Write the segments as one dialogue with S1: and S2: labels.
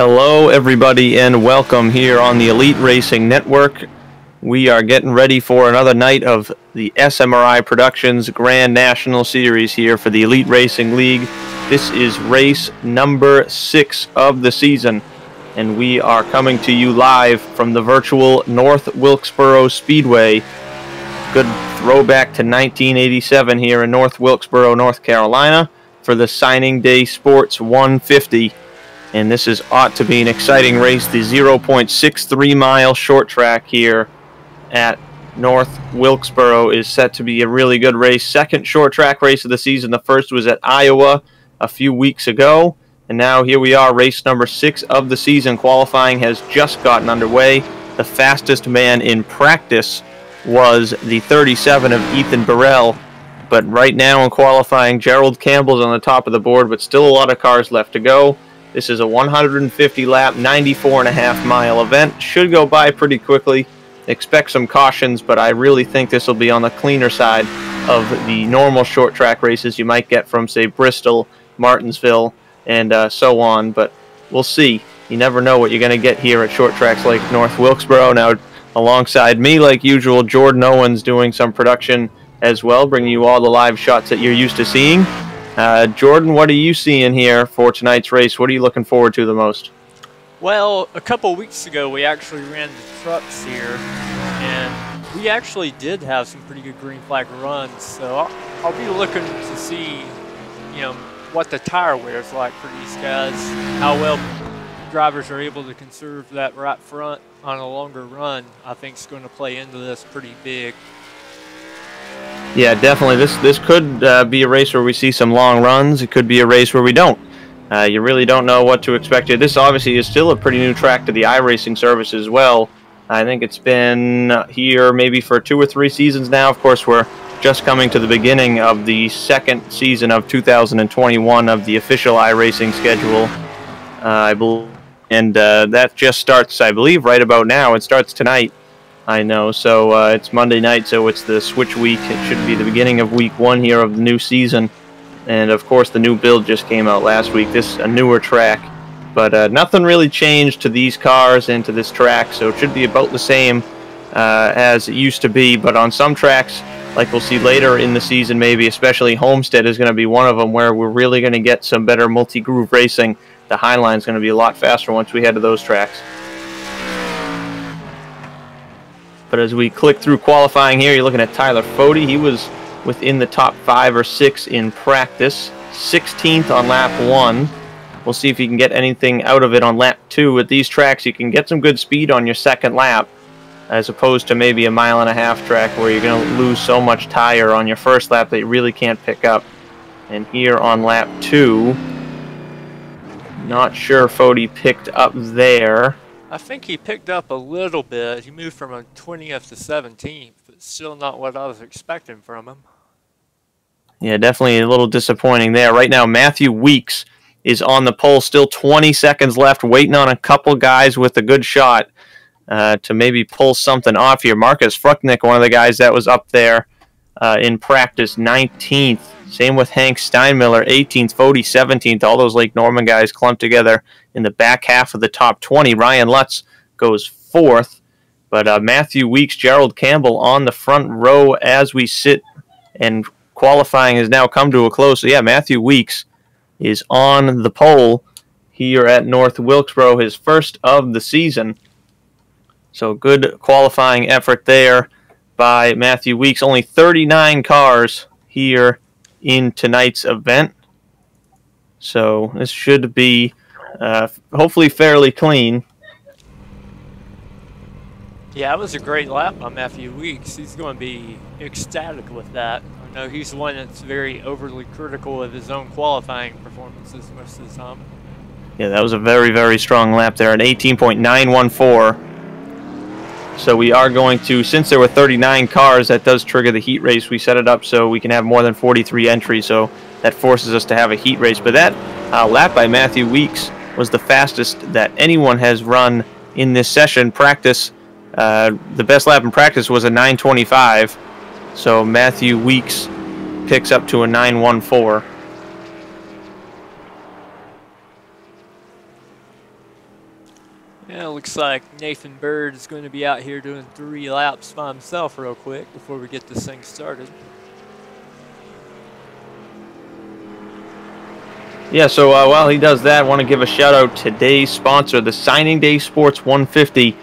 S1: Hello everybody and welcome here on the Elite Racing Network. We are getting ready for another night of the SMRI Productions Grand National Series here for the Elite Racing League. This is race number 6 of the season, and we are coming to you live from the virtual North Wilkesboro Speedway. Good throwback to 1987 here in North Wilkesboro, North Carolina for the Signing Day Sports 150. And this ought to be an exciting race. The 0.63 mile short track here at North Wilkesboro is set to be a really good race. Second short track race of the season. The first was at Iowa a few weeks ago. And now here we are, race number 6 of the season. Qualifying has just gotten underway. The fastest man in practice was the 37 of Ethan Burrell. But right now in qualifying, Gerald Campbell's on the top of the board, but still a lot of cars left to go. This is a 150-lap, 94.5-mile event. Should go by pretty quickly. Expect some cautions, but I really think this will be on the cleaner side of the normal short track races you might get from, say, Bristol, Martinsville, and so on. But we'll see. You never know what you're going to get here at short tracks like North Wilkesboro. Now, alongside me, like usual, Jordan Owens doing some production as well, bringing you all the live shots that you're used to seeing. Jordan, what are you seeing here for tonight's race? What are you looking forward to the most?
S2: Well, a couple weeks ago, we actually ran the trucks here, and we actually did have some pretty good green flag runs. So I'll be looking to see, what the tire wear is like for these guys, how well drivers are able to conserve that right front on a longer run. I think is going to play into this pretty big.
S1: Yeah, definitely. This could be a race where we see some long runs. It could be a race where we don't. You really don't know what to expect here. This obviously is still a pretty new track to the iRacing service as well. I think it's been here maybe for 2 or 3 seasons now. Of course, we're just coming to the beginning of the second season of 2021 of the official iRacing schedule, I believe. And that just starts, I believe, right about now. It starts tonight. I know, so it's Monday night, so it's the switch week. It should be the beginning of week 1 here of the new season. And of course the new build just came out last week. This is a newer track, but nothing really changed to these cars and to this track, so it should be about the same as it used to be. But on some tracks, like we'll see later in the season, maybe especially Homestead is going to be one of them, where we're really going to get some better multi-groove racing. The Highline is going to be a lot faster once we head to those tracks. But as we click through qualifying here, you're looking at Tyler Fody. He was within the top 5 or 6 in practice. 16th on lap 1. We'll see if you can get anything out of it on lap 2. At these tracks, you can get some good speed on your second lap, as opposed to maybe a 1.5 mile track where you're going to lose so much tire on your first lap that you really can't pick up. And here on lap 2, not sure Fody picked up there.
S2: I think he picked up a little bit. He moved from a 20th to 17th, but still not what I was expecting from him.
S1: Yeah, definitely a little disappointing there. Right now, Matthew Weeks is on the pole. Still 20 seconds left, waiting on a couple guys with a good shot to maybe pull something off here. Marcus Frucknick, one of the guys that was up there in practice, 19th. Same with Hank Steinmiller, 18th, Fody, 17th. All those Lake Norman guys clumped together in the back half of the top 20. Ryan Lutz goes 4th. But Matthew Weeks, Gerald Campbell on the front row as we sit, and qualifying has now come to a close. So, yeah, Matthew Weeks is on the pole here at North Wilkesboro, his first of the season. So, good qualifying effort there by Matthew Weeks. Only 39 cars here in tonight's event, so this should be hopefully fairly clean.
S2: Yeah, it was a great lap by Matthew Weeks. He's going to be ecstatic with that. I know he's one that's very overly critical of his own qualifying performances most of the time.
S1: Yeah, that was a very, very strong lap there, an 18.914. So we are going to, since there were 39 cars, that does trigger the heat race. We set it up so we can have more than 43 entries, so that forces us to have a heat race. But that lap by Matthew Weeks was the fastest that anyone has run in this session. Practice, the best lap in practice was a 9:25, so Matthew Weeks picks up to a 9:14.
S2: Yeah, it looks like Nathan Bird is going to be out here doing 3 laps by himself real quick before we get this thing started.
S1: Yeah, so while he does that, I want to give a shout out to today's sponsor, the Signing Day Sports 150.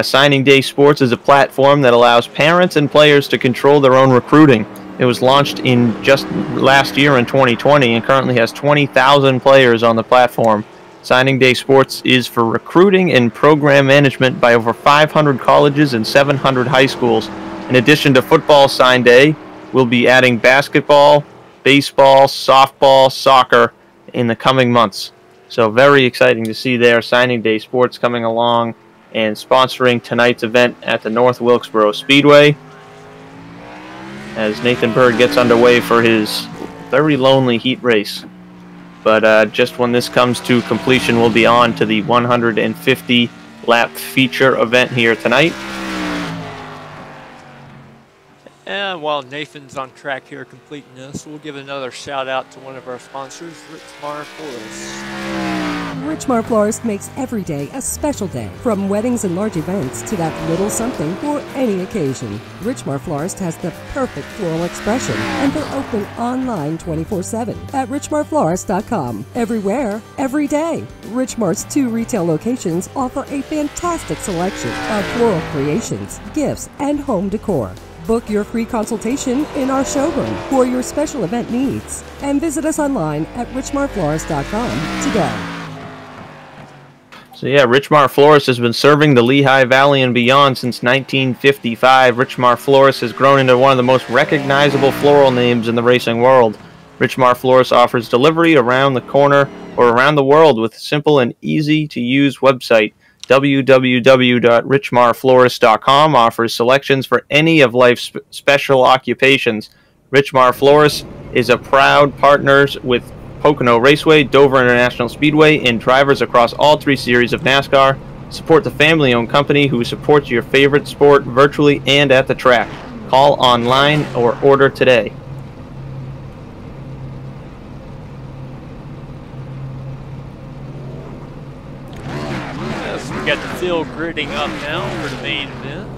S1: Signing Day Sports is a platform that allows parents and players to control their own recruiting. It was launched in just last year in 2020 and currently has 20,000 players on the platform. Signing Day Sports is for recruiting and program management by over 500 colleges and 700 high schools. In addition to football sign day, we'll be adding basketball, baseball, softball, soccer in the coming months. So very exciting to see there. Signing Day Sports coming along and sponsoring tonight's event at the North Wilkesboro Speedway as Nathan Bird gets underway for his very lonely heat race. But just when this comes to completion, we'll be on to the 150 lap feature event here tonight.
S2: And while Nathan's on track here completing this, we'll give another shout out to one of our sponsors, Richmar Florist.
S3: Richmar Florist makes every day a special day, from weddings and large events to that little something for any occasion. Richmar Florist has the perfect floral expression, and they're open online 24/7 at richmarflorist.com. Everywhere, every day. Richmar's 2 retail locations offer a fantastic selection of floral creations, gifts, and home decor. Book your free consultation in our showroom for your special event needs, and visit us online at richmarflorist.com today.
S1: So yeah, Richmar Florist has been serving the Lehigh Valley and beyond since 1955. Richmar Florist has grown into one of the most recognizable floral names in the racing world. Richmar Florist offers delivery around the corner or around the world with a simple and easy-to-use website. www.richmarflorist.com offers selections for any of life's special occupations. Richmar Florist is a proud partner with Pocono Raceway, Dover International Speedway, and drivers across all 3 series of NASCAR. Support the family-owned company who supports your favorite sport virtually and at the track. Call online or order today.
S2: So we got the field gridding up now for the main event.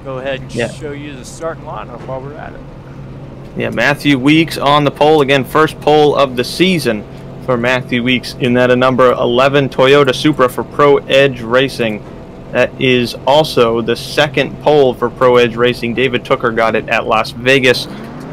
S2: Go ahead and show you the starting lineup while we're at it.
S1: Yeah, Matthew Weeks on the pole. Again, first pole of the season for Matthew Weeks in that a number 11 Toyota Supra for Pro Edge Racing. That is also the second pole for Pro Edge Racing. David Tooker got it at Las Vegas.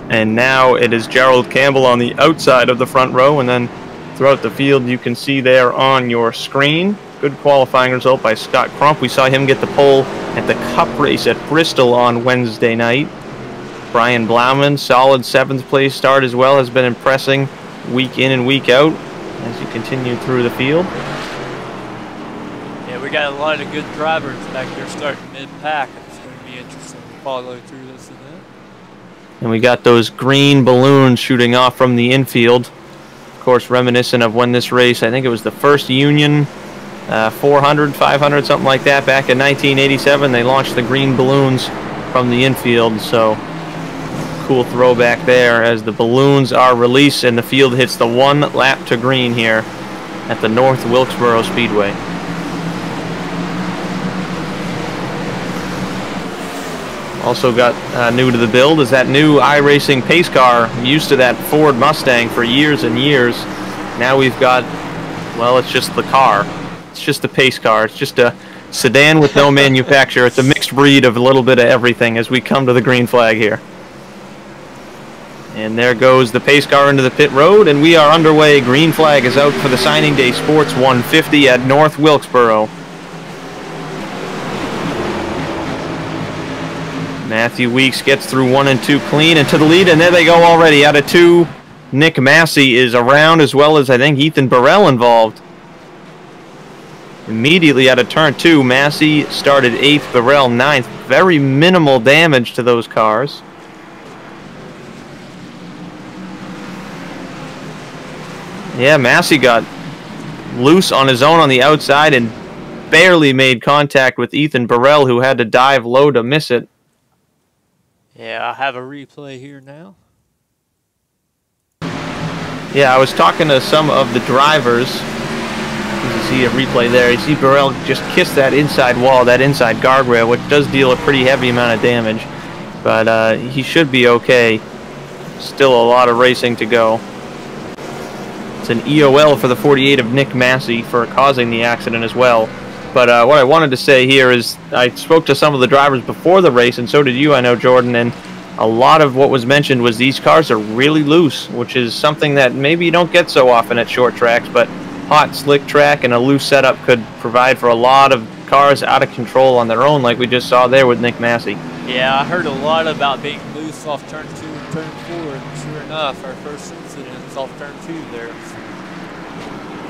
S1: And now it is Gerald Campbell on the outside of the front row. And then throughout the field, you can see there on your screen, good qualifying result by Scott Crump. We saw him get the pole at the Cup race at Bristol on Wednesday night. Brian Blauman, solid 7th place start as well, has been impressing week in and week out as you continue through the field.
S2: Yeah, we got a lot of good drivers back there starting mid-pack. It's going to be interesting to follow through this event.
S1: And we got those green balloons shooting off from the infield. Of course, reminiscent of when this race, I think it was the first Union 400, 500, something like that, back in 1987. They launched the green balloons from the infield, so cool throwback there as the balloons are released and the field hits the 1 lap to green here at the North Wilkesboro Speedway. Also got new to the build is that new iRacing pace car. I'm used to that Ford Mustang for years and years. Now we've got, well, it's just the car. It's just the pace car. It's just a sedan with no manufacturer. It's a mixed breed of a little bit of everything as we come to the green flag here. And there goes the pace car into the pit road, and we are underway. Green flag is out for the Signing Day Sports 150 at North Wilkesboro. Matthew Weeks gets through 1 and 2 clean into the lead, and there they go already. Out of 2, Nick Massey is around, as well as I think Ethan Burrell involved. Immediately out of turn 2, Massey started 8th, Burrell 9th. Very minimal damage to those cars. Yeah, Massey got loose on his own on the outside and barely made contact with Ethan Burrell, who had to dive low to miss it.
S2: Yeah, I have a replay here now.
S1: Yeah, I was talking to some of the drivers see a replay there. You see Burrell just kiss that inside wall, that inside guardrail, which does deal a pretty heavy amount of damage. But he should be okay. Still a lot of racing to go. It's an EOL for the 48 of Nick Massey for causing the accident as well. But what I wanted to say here is I spoke to some of the drivers before the race, and so did you, I know, Jordan, and a lot of what was mentioned was these cars are really loose, which is something that maybe you don't get so often at short tracks, but hot, slick track and a loose setup could provide for a lot of cars out of control on their own, like we just saw there with Nick Massey.
S2: Yeah, I heard a lot about being loose off turn 2 and turn 4, and sure enough, our first incident is off turn 2 there.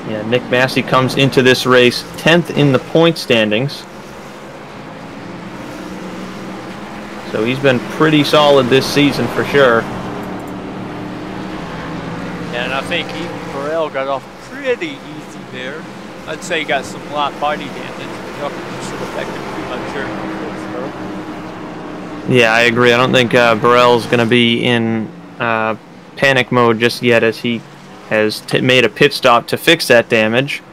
S1: Yeah, Nick Massey comes into this race 10th in the point standings. So he's been pretty solid this season for sure.
S2: And I think even Burrell got off pretty easy there. I'd say he got some light body damage, but nothing should affect him too much here in Wilkesboro.
S1: Yeah, I agree. I don't think Burrell's going to be in panic mode just yet, as he has made a pit stop to fix that damage.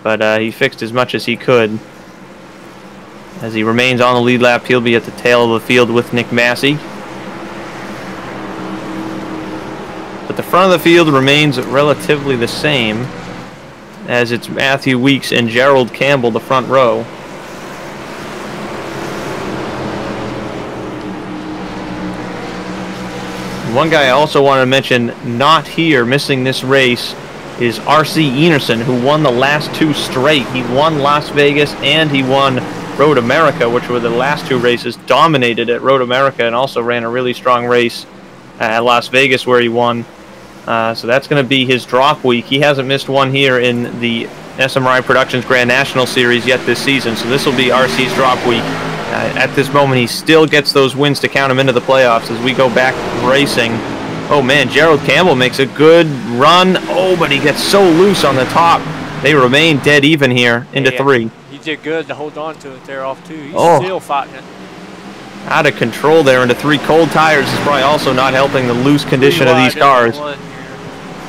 S1: But he fixed as much as he could. As he remains on the lead lap, he'll be at the tail of the field with Nick Massey. But the front of the field remains relatively the same, as it's Matthew Weeks and Gerald Campbell, the front row. One guy I also wanted to mention, not here, missing this race, is R.C. Enerson, who won the last 2 straight. He won Las Vegas and he won Road America, which were the last 2 races, dominated at Road America, and also ran a really strong race at Las Vegas where he won. So that's going to be his drop week. He hasn't missed one here in the SMRI Productions Grand National Series yet this season, so this will be RC's drop week. At this moment, he still gets those wins to count him into the playoffs as we go back racing. Oh man, Gerald Campbell makes a good run. Oh, but he gets so loose on the top. They remain dead even here into 3.
S2: He did good to hold on to it there off 2. He's still fighting it.
S1: Out of control there into 3. Cold tires is probably also not helping the loose condition of these cars.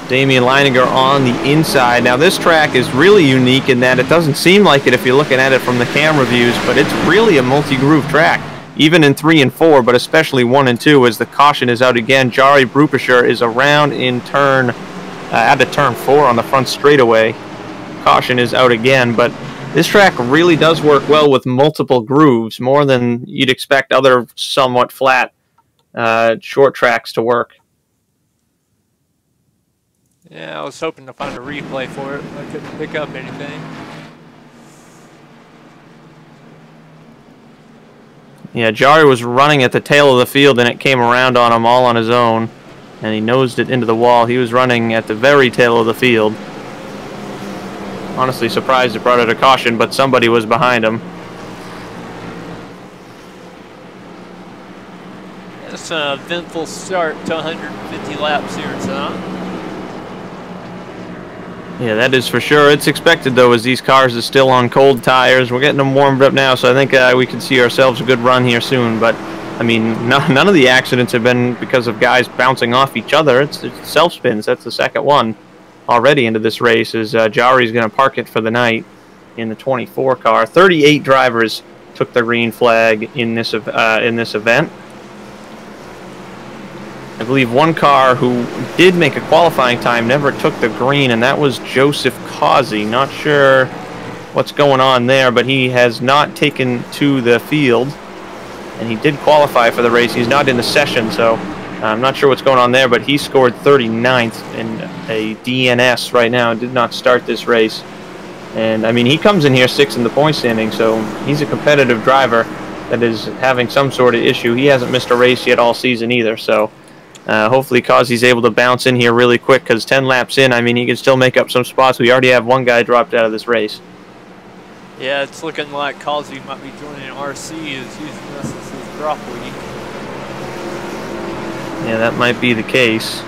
S1: Damian Leininger on the inside. Now this track is really unique in that it doesn't seem like it if you're looking at it from the camera views, but it's really a multi-groove track, even in 3 and 4, but especially 1 and 2 as the caution is out again. Jari Brupasher is around in turn, out of turn 4 on the front straightaway. Caution is out again, but this track really does work well with multiple grooves, more than you'd expect other somewhat flat short tracks to work.
S2: Yeah, I was hoping to find a replay for it, but I couldn't pick up anything.
S1: Yeah, Jari was running at the tail of the field and it came around on him all on his own, and he nosed it into the wall. He was running at the very tail of the field. Honestly surprised it brought it a caution, but somebody was behind him.
S2: It's an eventful start to 150 laps here tonight.
S1: Yeah, that is for sure. It's expected, though, as these cars are still on cold tires. We're getting them warmed up now, so I think we can see ourselves a good run here soon. But, I mean, none of the accidents have been because of guys bouncing off each other. It's self-spins. That's the second one already into this race, as Jari's going to park it for the night in the 24 car. 38 drivers took the green flag in this event. I believe one car who did make a qualifying time never took the green, and that was Joseph Causey. Not sure what's going on there, but he has not taken to the field, and he did qualify for the race. He's not in the session, so I'm not sure what's going on there, but he scored 39th in a DNS right now and did not start this race. And, I mean, he comes in here 6th in the point standing, so he's a competitive driver that is having some sort of issue. He hasn't missed a race yet all season either, so hopefully Causey's able to bounce in here really quick, because 10 laps in, I mean, he can still make up some spots. We already have one guy dropped out of this race.
S2: Yeah, it's looking like Causey might be joining RC, is using this as his drop week.
S1: Yeah, that might be the case.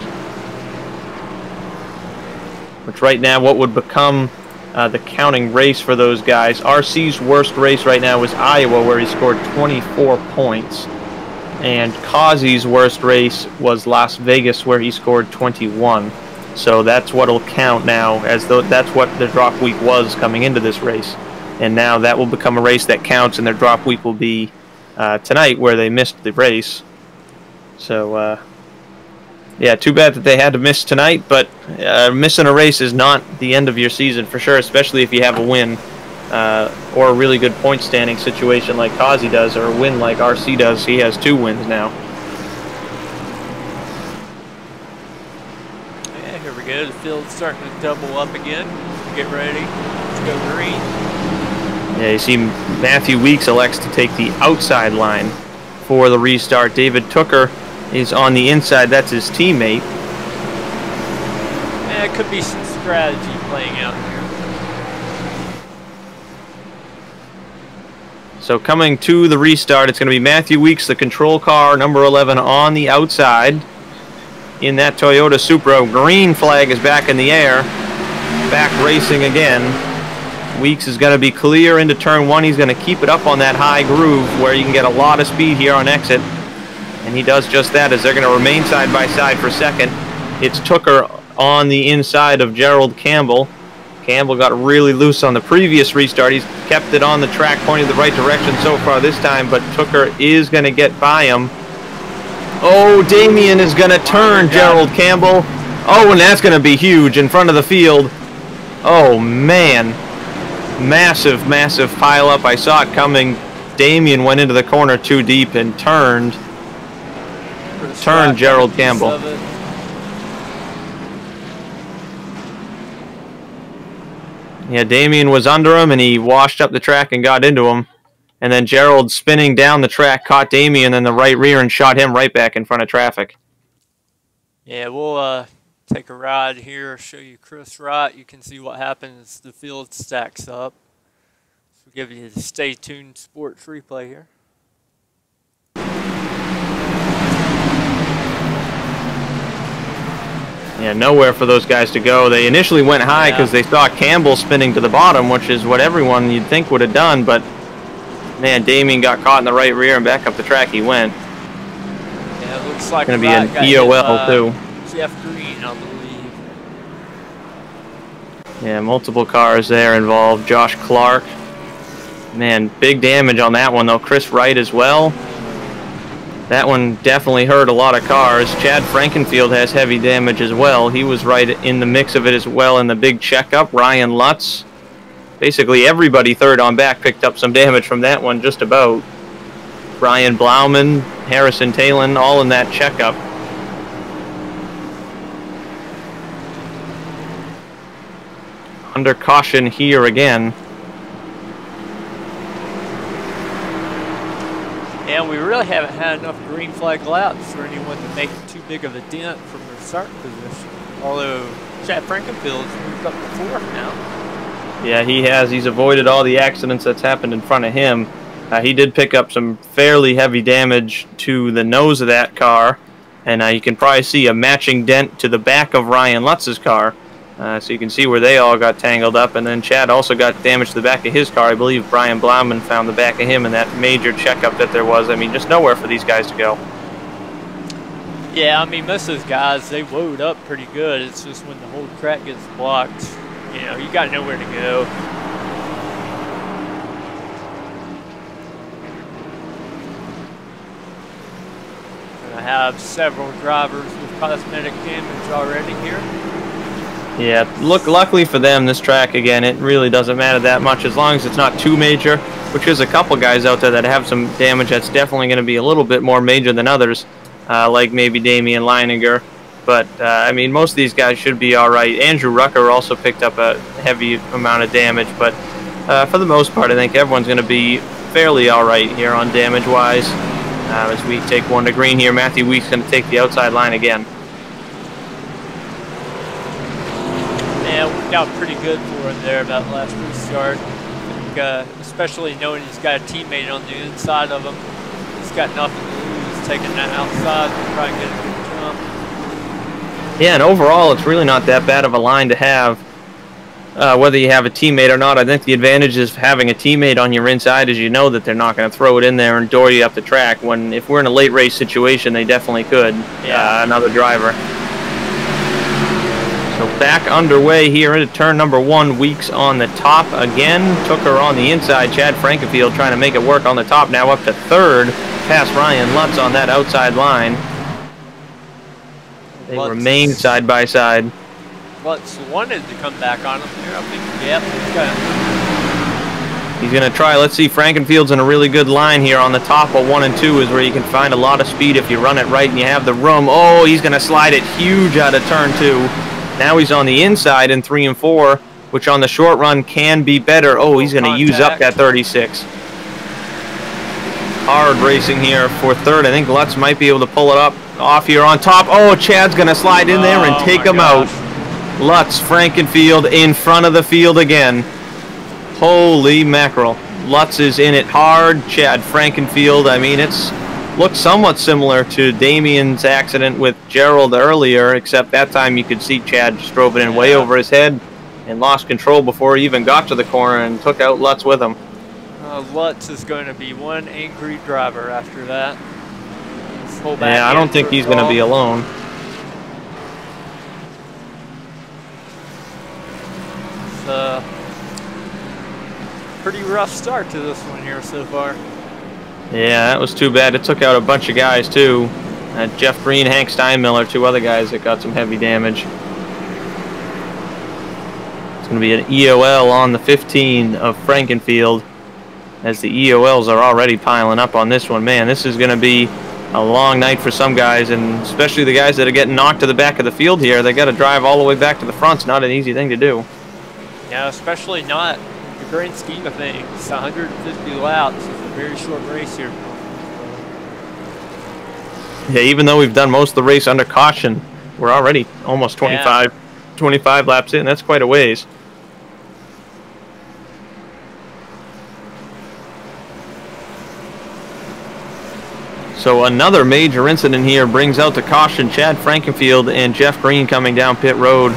S1: Which right now, what would become the counting race for those guys. RC's worst race right now was Iowa, where he scored 24 points. And Causey's worst race was Las Vegas, where he scored 21. So that's what'll count now, as though that's what the drop week was coming into this race. And now that will become a race that counts, and their drop week will be tonight, where they missed the race. So, yeah, too bad that they had to miss tonight, but missing a race is not the end of your season for sure, especially if you have a win or a really good point standing situation like Kazi does, or a win like RC does. He has 2 wins now.
S2: Yeah, here we go. The field's starting to double up again. Get ready. Let's go green.
S1: Yeah, you see Matthew Weeks elects to take the outside line for the restart. David Tooker is on the inside. That's his teammate.
S2: Yeah, it could be some strategy playing out here.
S1: So coming to the restart, it's going to be Matthew Weeks, the control car, number 11, on the outside in that Toyota Supra. Green flag is back in the air. Back racing again. Weeks is going to be clear into turn 1. He's going to keep it up on that high groove where you can get a lot of speed here on exit. And he does just that, as they're going to remain side by side for second. It's Tooker on the inside of Gerald Campbell. Campbell got really loose on the previous restart. He's kept it on the track, pointing the right direction so far this time, but Tooker is going to get by him. Oh, Damien is going to turn Gerald Campbell. Oh, and that's going to be huge in front of the field. Oh, man. Massive, massive pileup. I saw it coming. Damien went into the corner too deep and turned Gerald Campbell. Yeah, Damien was under him, and he washed up the track and got into him. And then Gerald, spinning down the track, caught Damien in the right rear and shot him right back in front of traffic.
S2: Yeah, we'll take a ride here, show you Chris Wright. You can see what happens. The field stacks up. So we'll give you the Stay Tuned Sports replay here.
S1: Yeah, nowhere for those guys to go. They initially went high because they saw Campbell spinning to the bottom, which is what everyone you'd think would have done, but man, Damien got caught in the right rear and back up the track he went.
S2: Yeah, it looks like
S1: it's going to be an EOL too.
S2: Jeff Green, I believe.
S1: Yeah, multiple cars there involved. Josh Clark. Man, big damage on that one though. Chris Wright as well. That one definitely hurt a lot of cars. Chad Frankenfield has heavy damage as well. He was right in the mix of it as well in the big checkup. Ryan Lutz. Basically everybody third on back picked up some damage from that one, just about. Brian Blauman, Harrison Talon, all in that checkup. Under caution here again.
S2: And we really haven't had enough green flag laps for anyone to make too big of a dent from their starting position. Although Chad Frankenfield's moved up to 4th now.
S1: Yeah, he has. He's avoided all the accidents that's happened in front of him. He did pick up some fairly heavy damage to the nose of that car. And you can probably see a matching dent to the back of Ryan Lutz's car. So you can see where they all got tangled up. And then Chad also got damage to the back of his car. I believe Brian Blauman found the back of him in that major checkup that there was. I mean, just nowhere for these guys to go.
S2: Yeah, I mean, most of those guys, they load up pretty good. It's just when the whole track gets blocked, you know, you got nowhere to go. I have several drivers with cosmetic damage already here.
S1: Yeah, luckily for them, this track, again, it really doesn't matter that much as long as it's not too major, which there's a couple guys out there that have some damage that's definitely going to be a little bit more major than others, like maybe Damian Leininger. But, I mean, most of these guys should be all right. Andrew Rucker also picked up a heavy amount of damage, but for the most part, I think everyone's going to be fairly all right here on damage-wise. As we take one to green here, Matthew Weeks going to take the outside line again.
S2: Yeah, it worked out pretty good for him there that last restart. I think, especially knowing he's got a teammate on the inside of him. He's got nothing to lose, taking that outside and try and get a good jump.
S1: Yeah, and overall, it's really not that bad of a line to have, whether you have a teammate or not. I think the advantage is having a teammate on your inside is you know that they're not going to throw it in there and door you up the track. When if we're in a late race situation, they definitely could.
S2: Yeah.
S1: Another driver. So back underway here into turn number 1. Weeks on the top again. Took her on the inside. Chad Frankenfield trying to make it work on the top. Now up to 3rd. Past Ryan Lutz on that outside line. They remain side by side.
S2: Lutz wanted to come back on him there. I think, yep,
S1: he's going to try. Let's see. Frankenfield's in a really good line here on the top of 1 and 2 is where you can find a lot of speed if you run it right and you have the room. Oh, he's going to slide it huge out of turn 2. Now he's on the inside in 3 and 4, which on the short run can be better. Oh, he's going to use up that 36. Hard racing here for 3rd. I think Lutz might be able to pull it up off here on top. Oh, Chad's going to slide in there and take him out. Lutz, Frankenfield in front of the field again. Holy mackerel. Lutz is in it hard. Chad Frankenfield, I mean, it's looked somewhat similar to Damien's accident with Gerald earlier, except that time you could see Chad just drove it in way over his head and lost control before he even got to the corner and took out Lutz with him.
S2: Lutz is going to be one angry driver after that.
S1: Yeah, I don't think he's going to be alone.
S2: It's a pretty rough start to this one here so far.
S1: Yeah, that was too bad. It took out a bunch of guys, too. Jeff Green, Hank Steinmiller, 2 other guys that got some heavy damage. It's going to be an EOL on the 15 of Frankenfield, as the EOLs are already piling up on this one. Man, this is going to be a long night for some guys, and especially the guys that are getting knocked to the back of the field here. They got to drive all the way back to the front. It's not an easy thing to do.
S2: Yeah, especially not the grand scheme of things. 150 laps is a very short race here.
S1: Yeah, even though we've done most of the race under caution, we're already almost 25 laps in. That's quite a ways. So another major incident here brings out to caution Chad Frankenfield and Jeff Green coming down pit road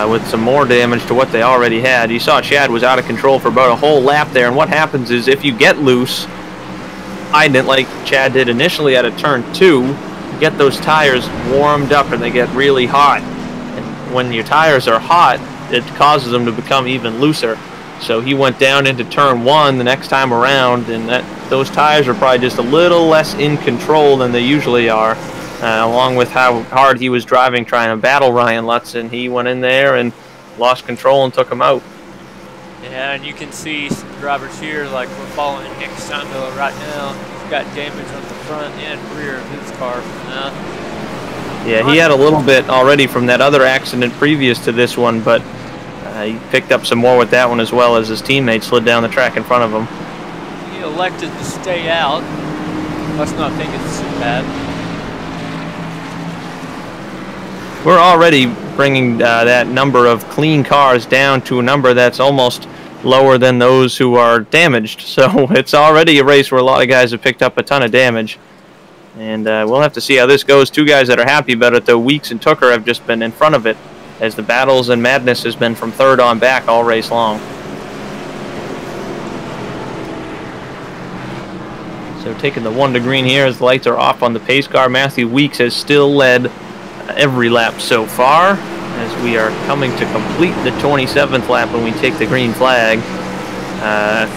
S1: with some more damage to what they already had. You saw Chad was out of control for about a whole lap there, and what happens is if you get loose, hiding it like Chad did initially out of turn 2, you get those tires warmed up and they get really hot. And when your tires are hot, it causes them to become even looser. So he went down into turn 1 the next time around, and those tires are probably just a little less in control than they usually are, along with how hard he was driving trying to battle Ryan Lutz, and he went in there and lost control and took him out.
S2: Yeah, and you can see some drivers here, like we're following Hank Steinmiller right now. He's got damage on the front and rear of his car from that.
S1: Yeah, he had a little bit already from that other accident previous to this one, but he picked up some more with that one as well as his teammate slid down the track in front of him.
S2: He elected to stay out. Must not think it's too bad.
S1: We're already bringing that number of clean cars down to a number that's almost lower than those who are damaged. So it's already a race where a lot of guys have picked up a ton of damage. And we'll have to see how this goes. 2 guys that are happy about it, though, Weeks and Tooker, have just been in front of it, as the battles and madness has been from 3rd on back all race long. So taking the 1 to green here as the lights are off on the pace car. Matthew Weeks has still led every lap so far, as we are coming to complete the 27th lap when we take the green flag.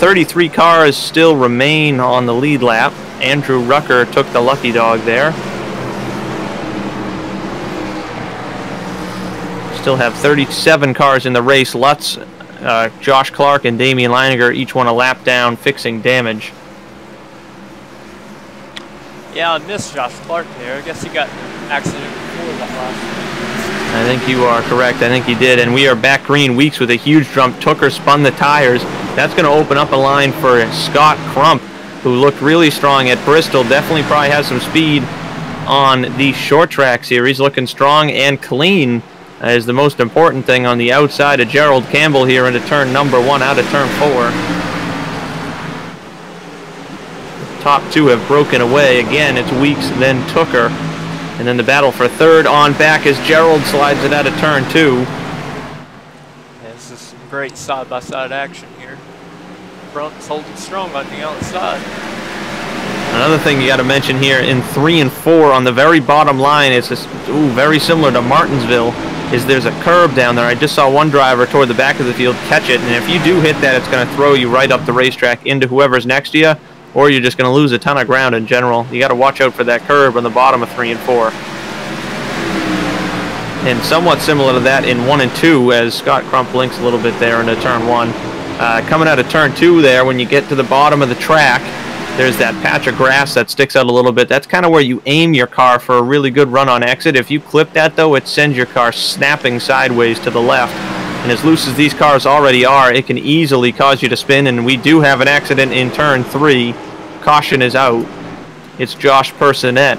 S1: 33 cars still remain on the lead lap. Andrew Rucker took the lucky dog there. Still have 37 cars in the race. Lutz, Josh Clark, and Damien Leininger each one a lap down, fixing damage.
S2: Yeah, I missed Josh Clark there. I guess he got an accident before that last.
S1: I think you are correct. I think he did. And we are back green. Weeks with a huge jump. Tooker spun the tires. That's going to open up a line for Scott Crump, who looked really strong at Bristol. Definitely probably has some speed on the short track series. Looking strong and clean is the most important thing on the outside of Gerald Campbell here into turn number 1 out of turn 4. Top 2 have broken away. Again, it's Weeks, then Tooker. And then the battle for 3rd on back as Gerald slides it out of turn 2.
S2: Yeah, this is some great side-by-side action here. Front's holding strong on the outside.
S1: Another thing you got to mention here, in 3 and 4 on the very bottom line, it's just, very similar to Martinsville, is there's a curb down there. I just saw one driver toward the back of the field catch it, and if you do hit that, it's going to throw you right up the racetrack into whoever's next to you, or you're just going to lose a ton of ground in general. You got to watch out for that curb on the bottom of 3 and 4. And somewhat similar to that in 1 and 2, as Scott Crump blinks a little bit there into turn 1. Coming out of turn 2 there, when you get to the bottom of the track, there's that patch of grass that sticks out a little bit. That's kind of where you aim your car for a really good run on exit. If you clip that, though, it sends your car snapping sideways to the left. And as loose as these cars already are, it can easily cause you to spin. And we do have an accident in turn 3. Caution is out. It's Josh Personette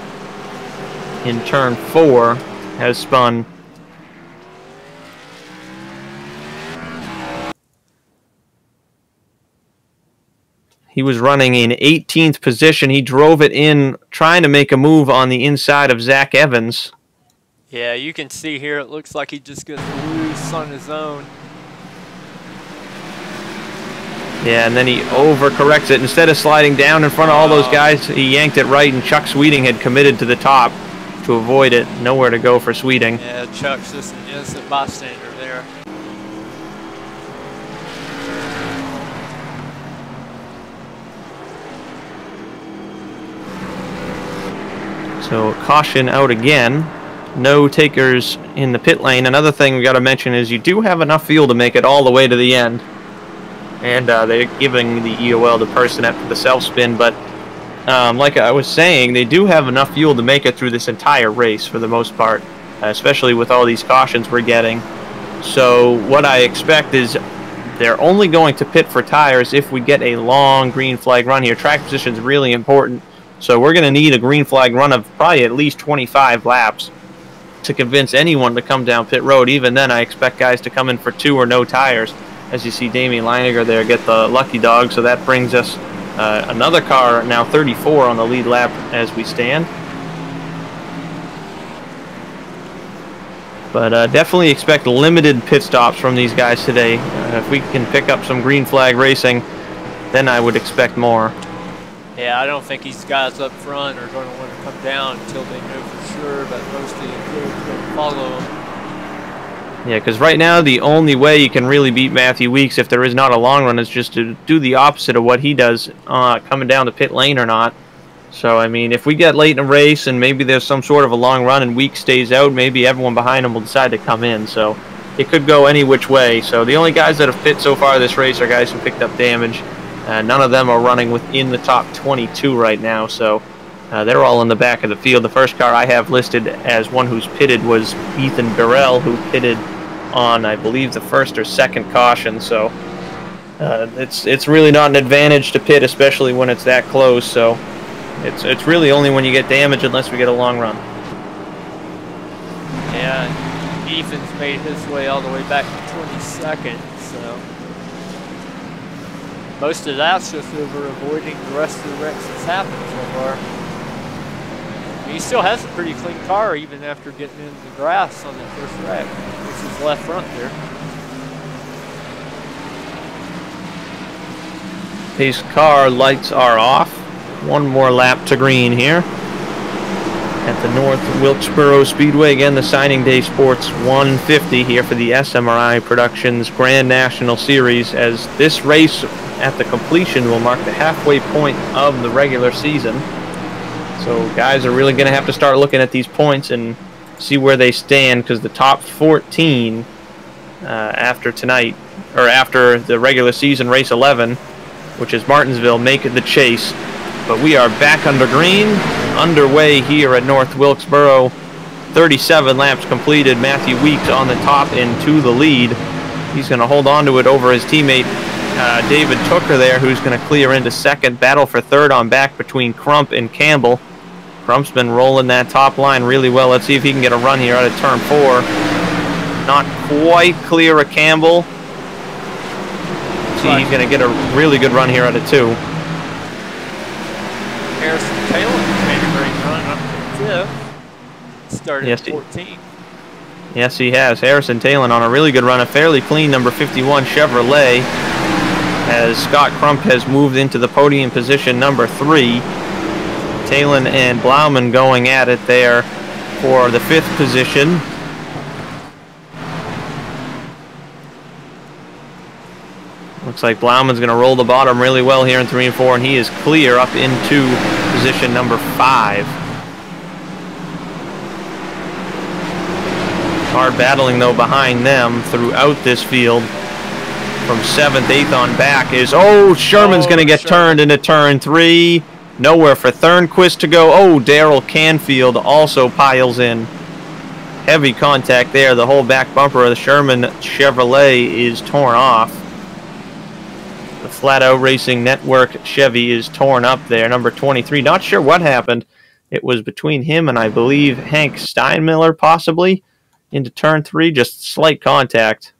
S1: in turn 4 has spun. He was running in 18th position. He drove it in, trying to make a move on the inside of Zach Evans.
S2: Yeah, you can see here it looks like he just gets loose on his own.
S1: Yeah, and then he overcorrects it. Instead of sliding down in front of all those guys, he yanked it right, and Chuck Sweeting had committed to the top to avoid it. Nowhere to go for Sweeting.
S2: Yeah, Chuck's just an innocent bystander there.
S1: So caution out again. No takers in the pit lane. Another thing we got to mention is you do have enough fuel to make it all the way to the end. And they're giving the EOL to Personette for the self-spin. But like I was saying, they do have enough fuel to make it through this entire race for the most part. Especially with all these cautions we're getting. So what I expect is they're only going to pit for tires if we get a long green flag run here. Track position is really important. So we're going to need a green flag run of probably at least 25 laps to convince anyone to come down pit road. Even then, I expect guys to come in for 2 or no tires. As you see Damian Leininger there get the lucky dog. So that brings us another car, now 34 on the lead lap as we stand. But definitely expect limited pit stops from these guys today. If we can pick up some green flag racing, then I would expect more.
S2: Yeah, I don't think these guys up front are going to want to come down until they know for sure that most of the field is going to follow them.
S1: Yeah, because right now the only way you can really beat Matthew Weeks if there is not a long run is just to do the opposite of what he does, coming down the pit lane or not. So, I mean, if we get late in a race and maybe there's some sort of a long run and Weeks stays out, maybe everyone behind him will decide to come in. So it could go any which way. So the only guys that have pit so far this race are guys who picked up damage. None of them are running within the top 22 right now, so they're all in the back of the field. The first car I have listed as one who's pitted was Ethan Burrell, who pitted on, I believe, the first or second caution. So it's really not an advantage to pit, especially when it's that close. So it's really only when you get damage unless we get a long run.
S2: Yeah, Ethan's made his way all the way back to 22nd, so most of that's just over avoiding the rest of the wrecks that's happened so far. He still has a pretty clean car even after getting into the grass on that first wreck, which is left front there.
S1: Pace car lights are off. One more lap to green here at the North Wilkesboro Speedway. Again, the Signing Day Sports 150 here for the SMRI Productions Grand National Series, as this race at the completion will mark the halfway point of the regular season. So guys are really going to have to start looking at these points and see where they stand, because the top 14 after tonight, or after the regular season race 11, which is Martinsville, make the chase. But we are back under green, underway here at North Wilkesboro. 37 laps completed. Matthew Weeks on the top and to the lead. He's going to hold on to it over his teammate David Tooker there, who's going to clear into second. Battle for third on back between Crump and Campbell. Crump's been rolling that top line really well. Let's see if he can get a run here out of turn 4. Not quite clear of Campbell. See, he's going to get a really good run here out of 2.
S2: Harrison Taylor made a great run up to 5th. Started at 14.
S1: Yes, he has. Harrison Taylor on a really good run. A fairly clean number 51 Chevrolet, as Scott Crump has moved into the podium position number 3. Talon and Blauman going at it there for the 5th position. Looks like Blauman's going to roll the bottom really well here in 3 and 4, and he is clear up into position number 5. Hard battling, though, behind them throughout this field. From 7th, 8th on back is, Sherman's going to get turned into turn 3. Nowhere for Thornquist to go. Daryl Canfield also piles in. Heavy contact there. The whole back bumper of the Sherman Chevrolet is torn off. The Flat Out Racing Network Chevy is torn up there. Number 23. Not sure what happened. It was between him and I believe Hank Steinmiller possibly into turn 3. Just slight contact.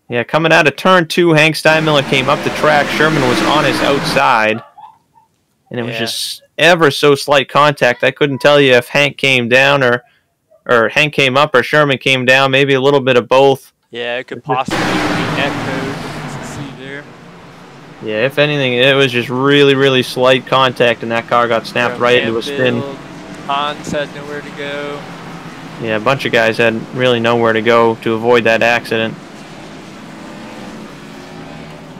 S1: Yeah, coming out of turn 2, Hank Steinmiller came up the track. Sherman was on his outside. And it was just ever so slight contact. I couldn't tell you if Hank came down or Hank came up or Sherman came down. Maybe a little bit of both.
S2: Yeah, it could possibly be echoed. You see there.
S1: Yeah, if anything, it was just really, really slight contact, and that car got snapped right into a spin.
S2: Hans had nowhere to go.
S1: Yeah, a bunch of guys had really nowhere to go to avoid that accident.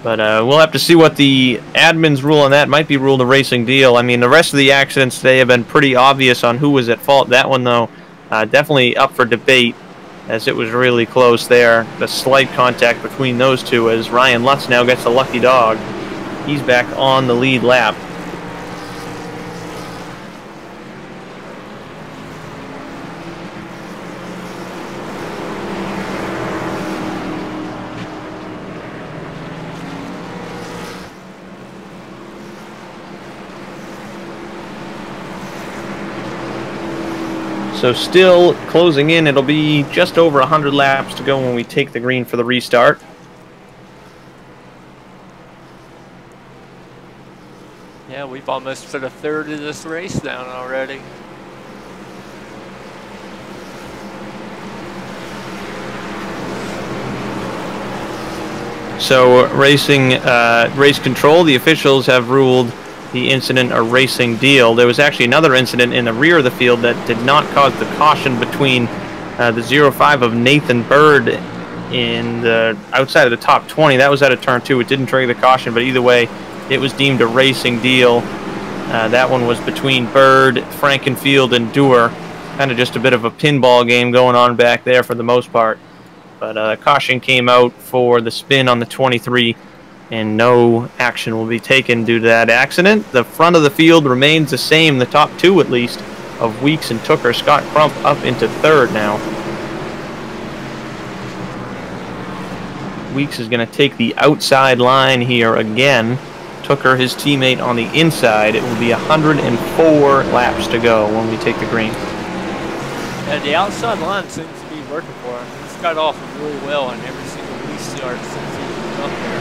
S1: But we'll have to see what the admins rule on that. Might be ruled a racing deal. I mean, the rest of the accidents today have been pretty obvious on who was at fault. That one, though, definitely up for debate, as it was really close there. The slight contact between those two, as Ryan Lutz now gets the lucky dog. He's back on the lead lap. So still closing in. It'll be just over 100 laps to go when we take the green for the restart.
S2: Yeah, we've almost put a third of this race down already.
S1: So race control, the officials have ruled the incident a racing deal. There was actually another incident in the rear of the field that did not cause the caution between the 05 of Nathan Bird in the outside of the top 20. That was out of turn 2. It didn't trigger the caution, but either way, it was deemed a racing deal. That one was between Bird, Frankenfield, and Dewar. Kind of just a bit of a pinball game going on back there for the most part. But caution came out for the spin on the 23. And no action will be taken due to that accident. The front of the field remains the same, the top 2 at least, of Weeks and Tooker. Scott Crump up into 3rd now. Weeks is going to take the outside line here again. Tooker, his teammate, on the inside. It will be 104 laps to go when we take the green.
S2: And the outside line seems to be working for him. He's got off really well on every single restart since he was up there.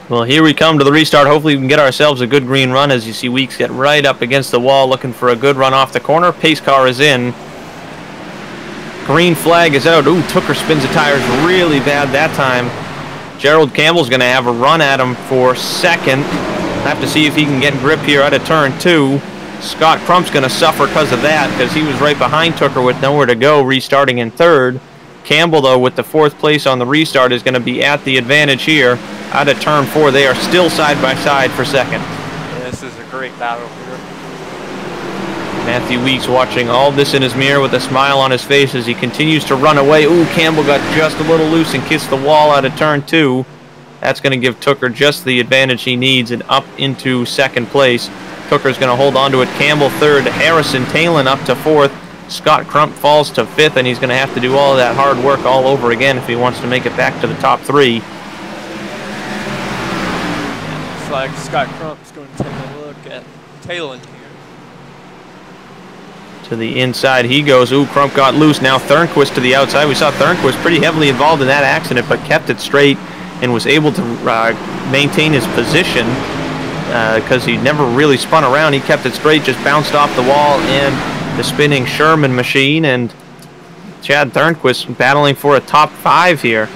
S1: Well, here we come to the restart. Hopefully we can get ourselves a good green run. As you see, Weeks get right up against the wall looking for a good run off the corner. Pace car is in. Green flag is out. Ooh, Tooker spins the tires really bad that time. Gerald Campbell's going to have a run at him for 2nd. Have to see if he can get grip here out of turn 2. Scott Crump's going to suffer because of that, because he was right behind Tooker with nowhere to go, restarting in 3rd. Campbell, though, with the 4th place on the restart, is going to be at the advantage here. Out of turn 4, they are still side by side for 2nd.
S2: Yeah, this is a great battle here.
S1: Matthew Weeks watching all this in his mirror with a smile on his face as he continues to run away. Ooh, Campbell got just a little loose and kissed the wall out of turn 2. That's going to give Tooker just the advantage he needs and up into 2nd place. Tooker's going to hold on to it. Campbell 3rd. Harrison Talon up to 4th. Scott Crump falls to 5th, and he's going to have to do all of that hard work all over again if he wants to make it back to the top 3.
S2: Looks like Scott Crump's going to take a look at Talon here.
S1: To the inside he goes. Ooh, Crump got loose. Now Thornquist to the outside. We saw Thornquist pretty heavily involved in that accident, but kept it straight and was able to maintain his position because he never really spun around. He kept it straight, just bounced off the wall and the spinning Sherman machine, and Chad Thornquist battling for a top 5 here.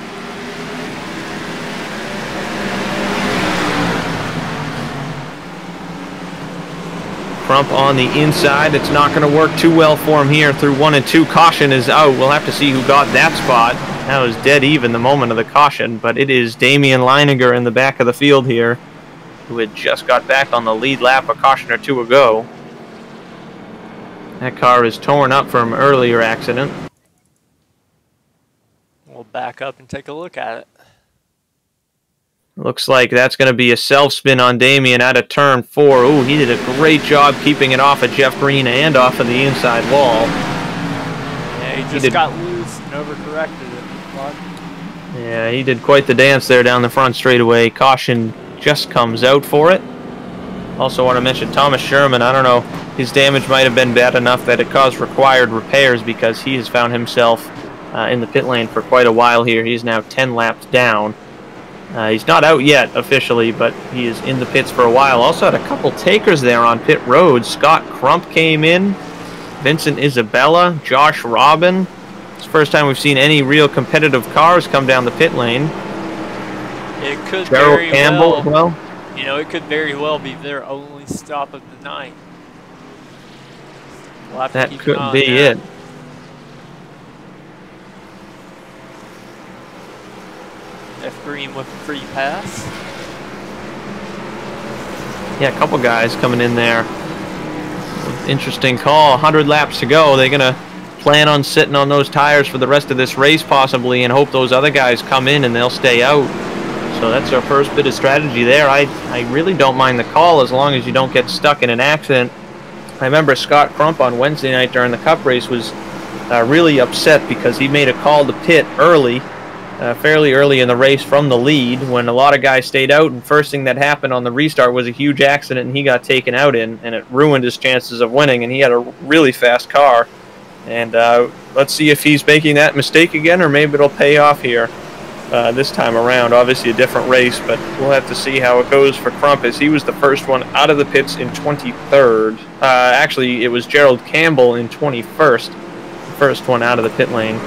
S1: Crump on the inside. It's not going to work too well for him here through 1 and 2. Caution is out. We'll have to see who got that spot. That was dead even the moment of the caution, but it is Damian Leininger in the back of the field here, who had just got back on the lead lap a caution or two ago. That car is torn up from an earlier accident.
S2: We'll back up and take a look at it.
S1: Looks like that's going to be a self-spin on Damian out of turn 4. Ooh, he did a great job keeping it off of Jeff Green and off of the inside wall.
S2: Yeah, he just got loose and overcorrected it.
S1: Yeah, he did quite the dance there down the front straightaway. Caution just comes out for it. Also want to mention Thomas Sherman. I don't know, his damage might have been bad enough that it caused required repairs because he has found himself in the pit lane for quite a while here. He's now 10 laps down. He's not out yet officially, but he is in the pits for a while. Also had a couple takers there on pit road. Scott Crump came in, Vincent Isabella, Josh Robin. It's the first time we've seen any real competitive cars come down the pit lane.
S2: It could
S1: Gerald
S2: very
S1: Campbell as well.
S2: You know, it could very well be their only stop of the night. We'll have to
S1: That
S2: keep
S1: could
S2: an eye
S1: be
S2: on
S1: it.
S2: that. F. Green with a free pass.
S1: Yeah, a couple guys coming in there. Interesting call. 100 laps to go. They're going to plan on sitting on those tires for the rest of this race possibly and hope those other guys come in and they'll stay out. So that's our first bit of strategy there. I really don't mind the call as long as you don't get stuck in an accident. I remember Scott Crump on Wednesday night during the Cup race was really upset because he made a call to pit early, fairly early in the race from the lead when a lot of guys stayed out, and first thing that happened on the restart was a huge accident and he got taken out in, and it ruined his chances of winning, and he had a really fast car. And let's see if he's making that mistake again, or maybe it'll pay off here this time around. Obviously a different race, but we'll have to see how it goes for Crump, as he was the first one out of the pits in 23rd. Actually, it was Gerald Campbell in 21st, the first one out of the pit lane.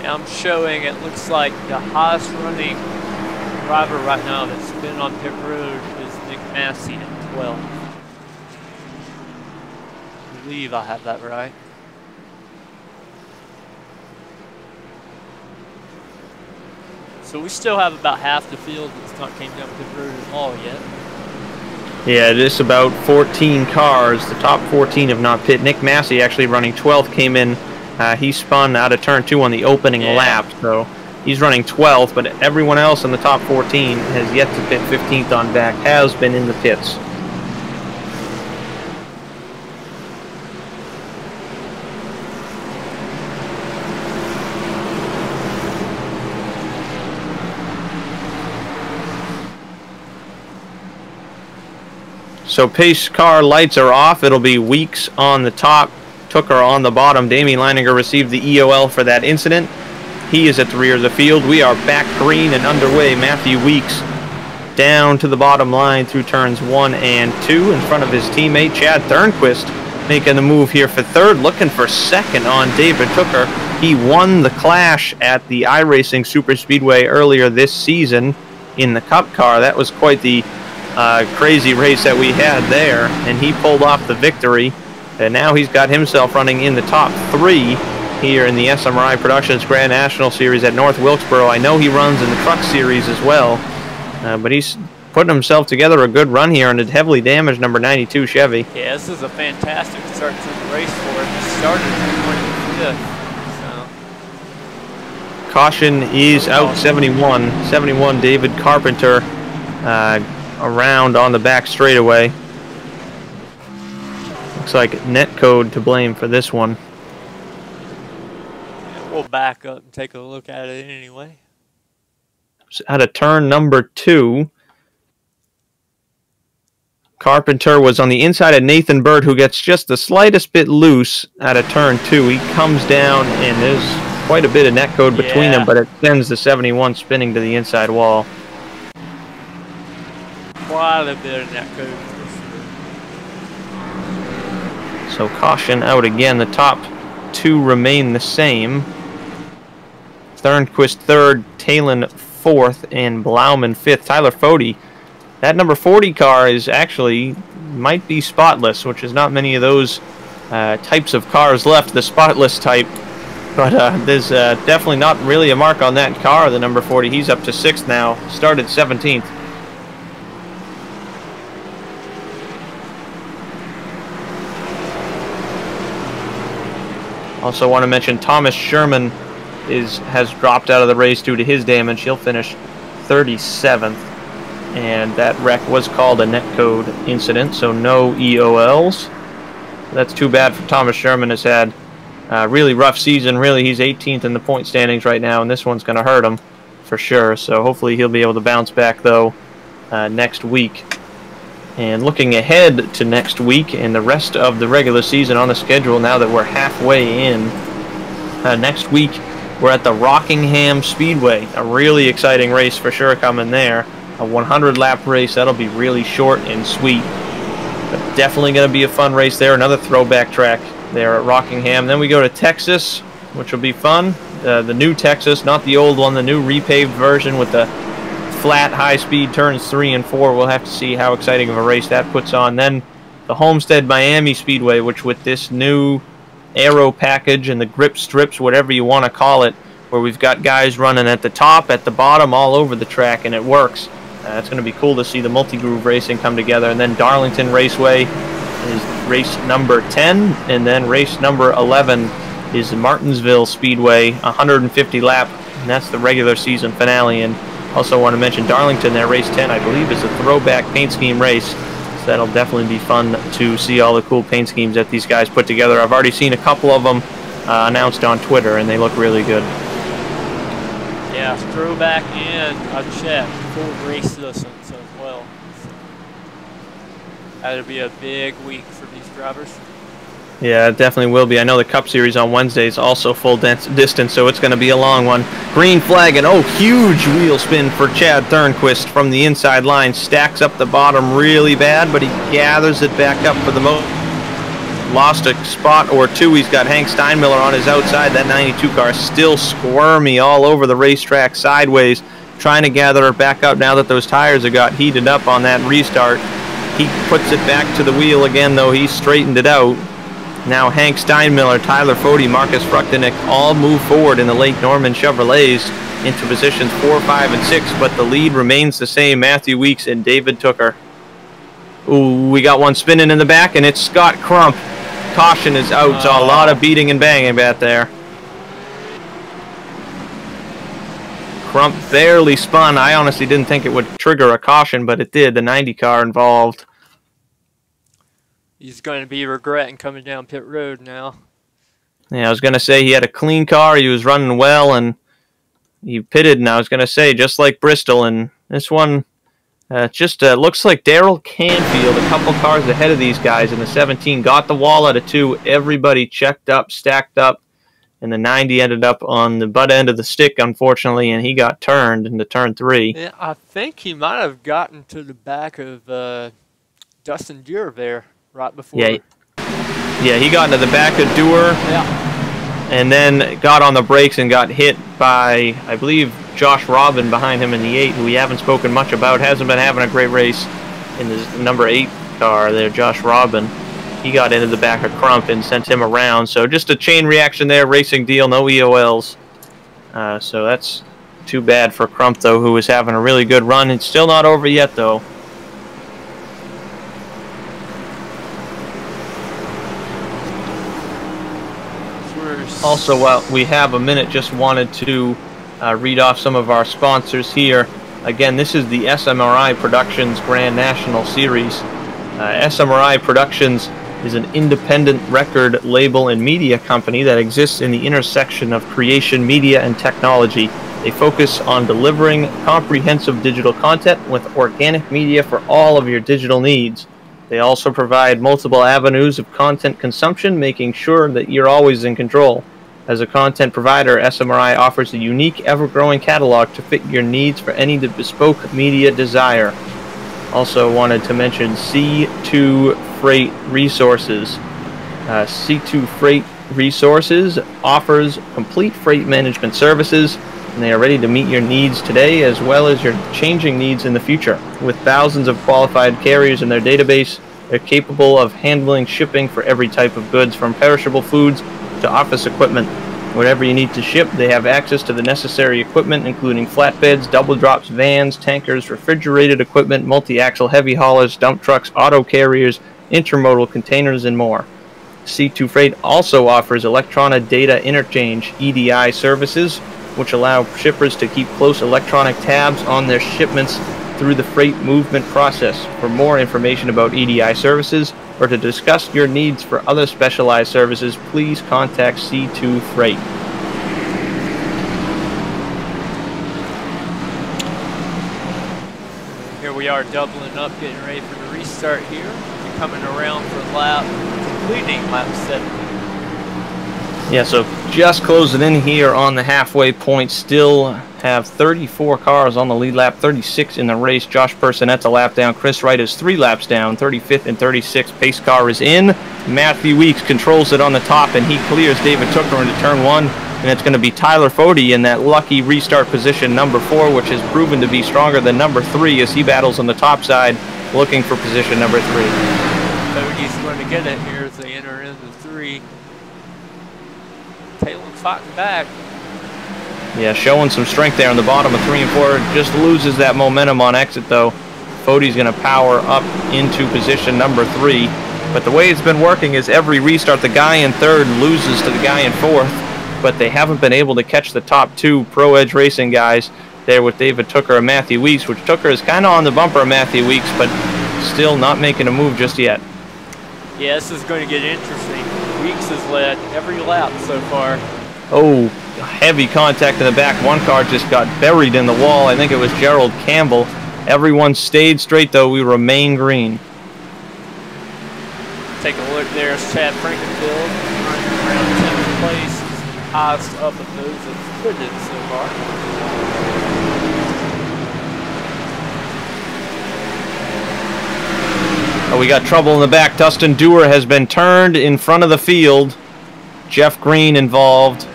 S2: I'm showing it looks like the highest running driver right now that's been on pit road is Nick Massey at 12. I believe I have that right. So we still have about half the field that's not came down pit road at all yet.
S1: Yeah, just about 14 cars. The top 14 have not pit. Nick Massey actually running 12th came in. He spun out of turn 2 on the opening lap, so he's running 12th, but everyone else in the top 14 has yet to pit 15th on back, has been in the pits. So pace car lights are off. It'll be Weeks on the top, Tooker on the bottom. Damian Leininger received the EOL for that incident. He is at the rear of the field. We are back green and underway. Matthew Weeks down to the bottom line through turns 1 and 2 in front of his teammate Chad Thornquist, making the move here for third, looking for second on David Tooker. He won the Clash at the iRacing Super Speedway earlier this season in the Cup car. That was quite the crazy race that we had there, and he pulled off the victory. And now he's got himself running in the top 3 here in the SMRI Productions Grand National Series at North Wilkesboro. I know he runs in the Truck Series as well, but he's putting himself together a good run here in a heavily damaged number 92 Chevy.
S2: Yeah, this is a fantastic start to the race for him. He started in 25th. So.
S1: Caution is out 71. 71 David Carpenter around on the back straightaway. Looks like netcode to blame for this one.
S2: Yeah, we'll back up and take a look at it anyway.
S1: Out of turn number 2, Carpenter was on the inside of Nathan Bird, who gets just the slightest bit loose out of turn 2. He comes down, and there's quite a bit of netcode between them, but it sends the 71 spinning to the inside wall.
S2: Quite a bit of netcode.
S1: So caution out again. The top 2 remain the same. Thornquist third, Talon fourth, and Blauman fifth. Tyler Fode, that number 40 car is actually might be spotless, which is not many of those types of cars left, the spotless type. But there's definitely not really a mark on that car, the number 40. He's up to 6th now, started 17th. Also want to mention Thomas Sherman has dropped out of the race due to his damage. He'll finish 37th. And that wreck was called a netcode incident, so no EOLs. That's too bad for Thomas Sherman. Has had a really rough season. Really, he's 18th in the point standings right now, and this one's going to hurt him for sure. So hopefully he'll be able to bounce back, though, next week. And looking ahead to next week and the rest of the regular season on the schedule, now that we're halfway in, next week we're at the Rockingham Speedway. A really exciting race for sure coming there. A 100-lap race. That'll be really short and sweet. But definitely going to be a fun race there. Another throwback track there at Rockingham. Then we go to Texas, which will be fun. The new Texas, not the old one, the new repaved version with the flat high-speed turns 3 and 4. We'll have to see how exciting of a race that puts on. Then the Homestead Miami Speedway, which with this new aero package and the grip strips, whatever you want to call it, where we've got guys running at the top, at the bottom, all over the track, and it works. It's going to be cool to see the multi-groove racing come together. And then Darlington Raceway is race number 10, and then race number 11 is Martinsville Speedway, 150 lap, and that's the regular season finale. And also want to mention Darlington, their race 10, I believe, is a throwback paint scheme race, so that'll definitely be fun to see all the cool paint schemes that these guys put together. I've already seen a couple of them announced on Twitter, and they look really good.
S2: Yeah, throwback and a check, full race lessons as well. So that'll be a big week for these drivers.
S1: Yeah, it definitely will be. I know the Cup Series on Wednesday is also full distance, so it's going to be a long one. Green flag, and oh, huge wheel spin for Chad Thornquist from the inside line. Stacks up the bottom really bad, but he gathers it back up for the most. Lost a spot or two. He's got Hank Steinmiller on his outside. That 92 car still squirmy all over the racetrack sideways, trying to gather it back up now that those tires have got heated up on that restart. He puts it back to the wheel again, though. He straightened it out. Now Hank Steinmiller, Tyler Fode, Marcus Fruchtenick all move forward in the Lake Norman Chevrolets into positions 4, 5, and 6, but the lead remains the same. Matthew Weeks and David Tooker. Ooh, we got one spinning in the back, and it's Scott Crump. Caution is out, so a lot of beating and banging back there. Crump barely spun. I honestly didn't think it would trigger a caution, but it did. The 90 car involved.
S2: He's going to be regretting coming down pit road now.
S1: Yeah, I was going to say he had a clean car. He was running well, and he pitted, and I was going to say, just like Bristol, and this one just looks like Daryl Canfield, a couple cars ahead of these guys in the 17, got the wall out of 2. Everybody checked up, stacked up, and the 90 ended up on the butt end of the stick, unfortunately, and he got turned into turn 3.
S2: Yeah, I think he might have gotten to the back of Dustin Deere there right before.
S1: Yeah, he got into the back of Dewar.
S2: Yeah.
S1: And then got on the brakes and got hit by, I believe, Josh Robin behind him in the 8, who we haven't spoken much about. Hasn't been having a great race in the number 8 car there, Josh Robin. He got into the back of Crump and sent him around. So just a chain reaction there, racing deal, no EOLs. So that's too bad for Crump, though, who was having a really good run. It's still not over yet, though. Also, while we have a minute, just wanted to read off some of our sponsors here. Again, this is the SMRI Productions Grand National Series. SMRI Productions is an independent record label and media company that exists in the intersection of creation, media, and technology. They focus on delivering comprehensive digital content with organic media for all of your digital needs. They also provide multiple avenues of content consumption, making sure that you're always in control. As a content provider, SMRI offers a unique, ever-growing catalog to fit your needs for any bespoke media desire. Also wanted to mention C2 Freight Resources. C2 Freight Resources offers complete freight management services, and they are ready to meet your needs today as well as your changing needs in the future. With thousands of qualified carriers in their database, they're capable of handling shipping for every type of goods, from perishable foods to office equipment. Whatever you need to ship, they have access to the necessary equipment, including flatbeds, double drops, vans, tankers, refrigerated equipment, multi-axle heavy haulers, dump trucks, auto carriers, intermodal containers, and more. C2 Freight also offers electronic data interchange (EDI) services, which allow shippers to keep close electronic tabs on their shipments through the freight movement process. For more information about EDI services or to discuss your needs for other specialized services, please contact C2 Freight.
S2: Here we are doubling up, getting ready for the restart here. We're coming around for completing lap 7.
S1: Yeah, so just closing in here on the halfway point. Still have 34 cars on the lead lap, 36 in the race. Josh Personet's a lap down. Chris Wright is 3 laps down, 35th and 36th. Pace car is in. Matthew Weeks controls it on the top, and he clears David Tooker into turn 1. And it's going to be Tyler Fode in that lucky restart position, number 4, which has proven to be stronger than number 3 as he battles on the top side, looking for position number 3.
S2: Fode's going to get it here as they enter into 3. Taylor fighting back.
S1: Yeah, showing some strength there on the bottom of 3 and 4. Just loses that momentum on exit, though. Fode's going to power up into position number 3. But the way it's been working is every restart, the guy in 3rd loses to the guy in 4th. But they haven't been able to catch the top 2 Pro Edge Racing guys there with David Tooker and Matthew Weeks, which Tooker is kind of on the bumper of Matthew Weeks, but still not making a move just yet.
S2: Yeah, this is going to get interesting. Weeks has led every lap so far.
S1: Oh, heavy contact in the back. One car just got buried in the wall. I think it was Gerald Campbell. Everyone stayed straight, though. We remain green.
S2: Take a look there. It's Chad Frankenfield running around 10th place. Highest up of those that's pitted so far.
S1: Oh, we got trouble in the back. Dustin Dewar has been turned in front of the field. Jeff Green involved.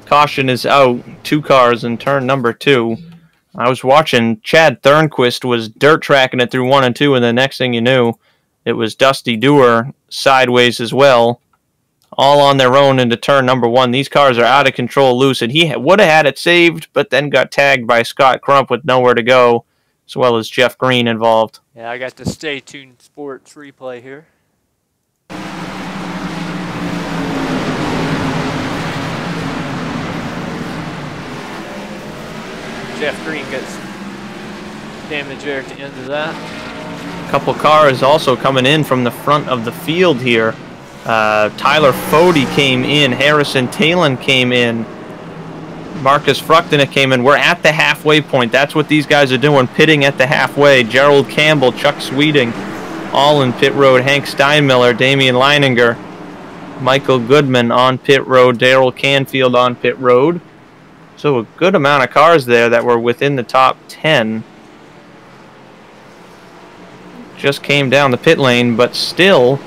S1: Caution is out. 2 cars in turn number 2. I was watching. Chad Thornquist was dirt tracking it through 1 and 2, and the next thing you knew, it was Dusty Dewar sideways as well. All on their own into turn number 1. These cars are out of control, loose, and he would have had it saved, but then got tagged by Scott Crump with nowhere to go, as well as Jeff Green involved.
S2: Yeah, I got the Stay Tuned Sports replay here. Jeff Green gets damage there at the end of that.
S1: A couple cars also coming in from the front of the field here. Tyler Fode came in. Harrison Talon came in. Marcus Fruchtenich came in. We're at the halfway point. That's what these guys are doing, pitting at the halfway. Gerald Campbell, Chuck Sweeting, all in pit road. Hank Steinmiller, Damian Leininger, Michael Goodman on pit road. Darrell Canfield on pit road. So a good amount of cars there that were within the top 10. Just came down the pit lane, but still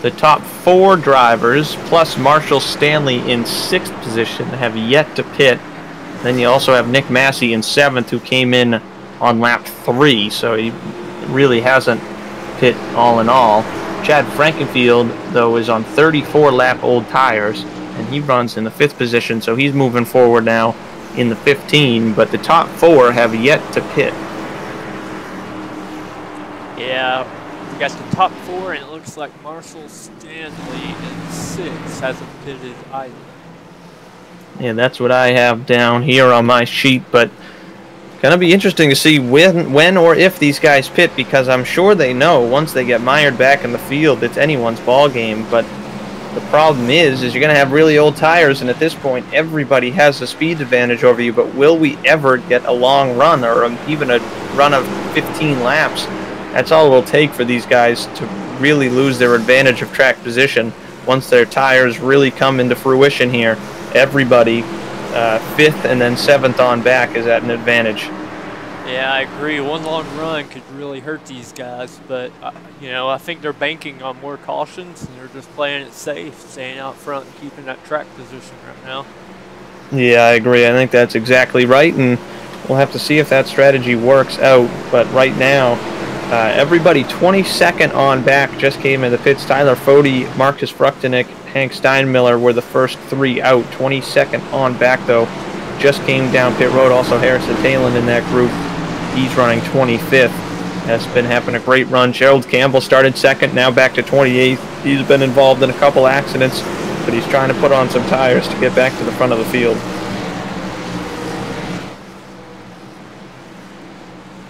S1: the top 4 drivers, plus Marshall Stanley in 6th position, have yet to pit. Then you also have Nick Massey in 7th, who came in on lap 3, so he really hasn't pit all in all. Chad Frankenfield, though, is on 34-lap old tires, and he runs in the 5th position, so he's moving forward now in the 15, but the top 4 have yet to pit.
S2: Yeah, we got the top 4, and it looks like Marshall Stanley in 6 hasn't pitted either.
S1: Yeah, that's what I have down here on my sheet, but gonna be interesting to see when or if these guys pit, because I'm sure they know once they get mired back in the field, it's anyone's ball game. But the problem is you're gonna have really old tires, and at this point, everybody has a speed advantage over you. But will we ever get a long run, or even a run of 15 laps? That's all it'll take for these guys to really lose their advantage of track position. Once their tires really come into fruition here, everybody 5th and then 7th on back is at an advantage.
S2: Yeah, I agree. One long run could really hurt these guys, but you know, I think they're banking on more cautions and they're just playing it safe, staying out front and keeping that track position right now.
S1: Yeah, I agree. I think that's exactly right, and we'll have to see if that strategy works out. But right now, everybody 22nd on back just came in the pits. Tyler Fode, Marcus Fruchtenick, Hank Steinmiller were the first 3 out. 22nd on back, though, just came down pit road. Also Harrison Talon in that group. He's running 25th. That's been having a great run. Gerald Campbell started 2nd, now back to 28th. He's been involved in a couple accidents, but he's trying to put on some tires to get back to the front of the field.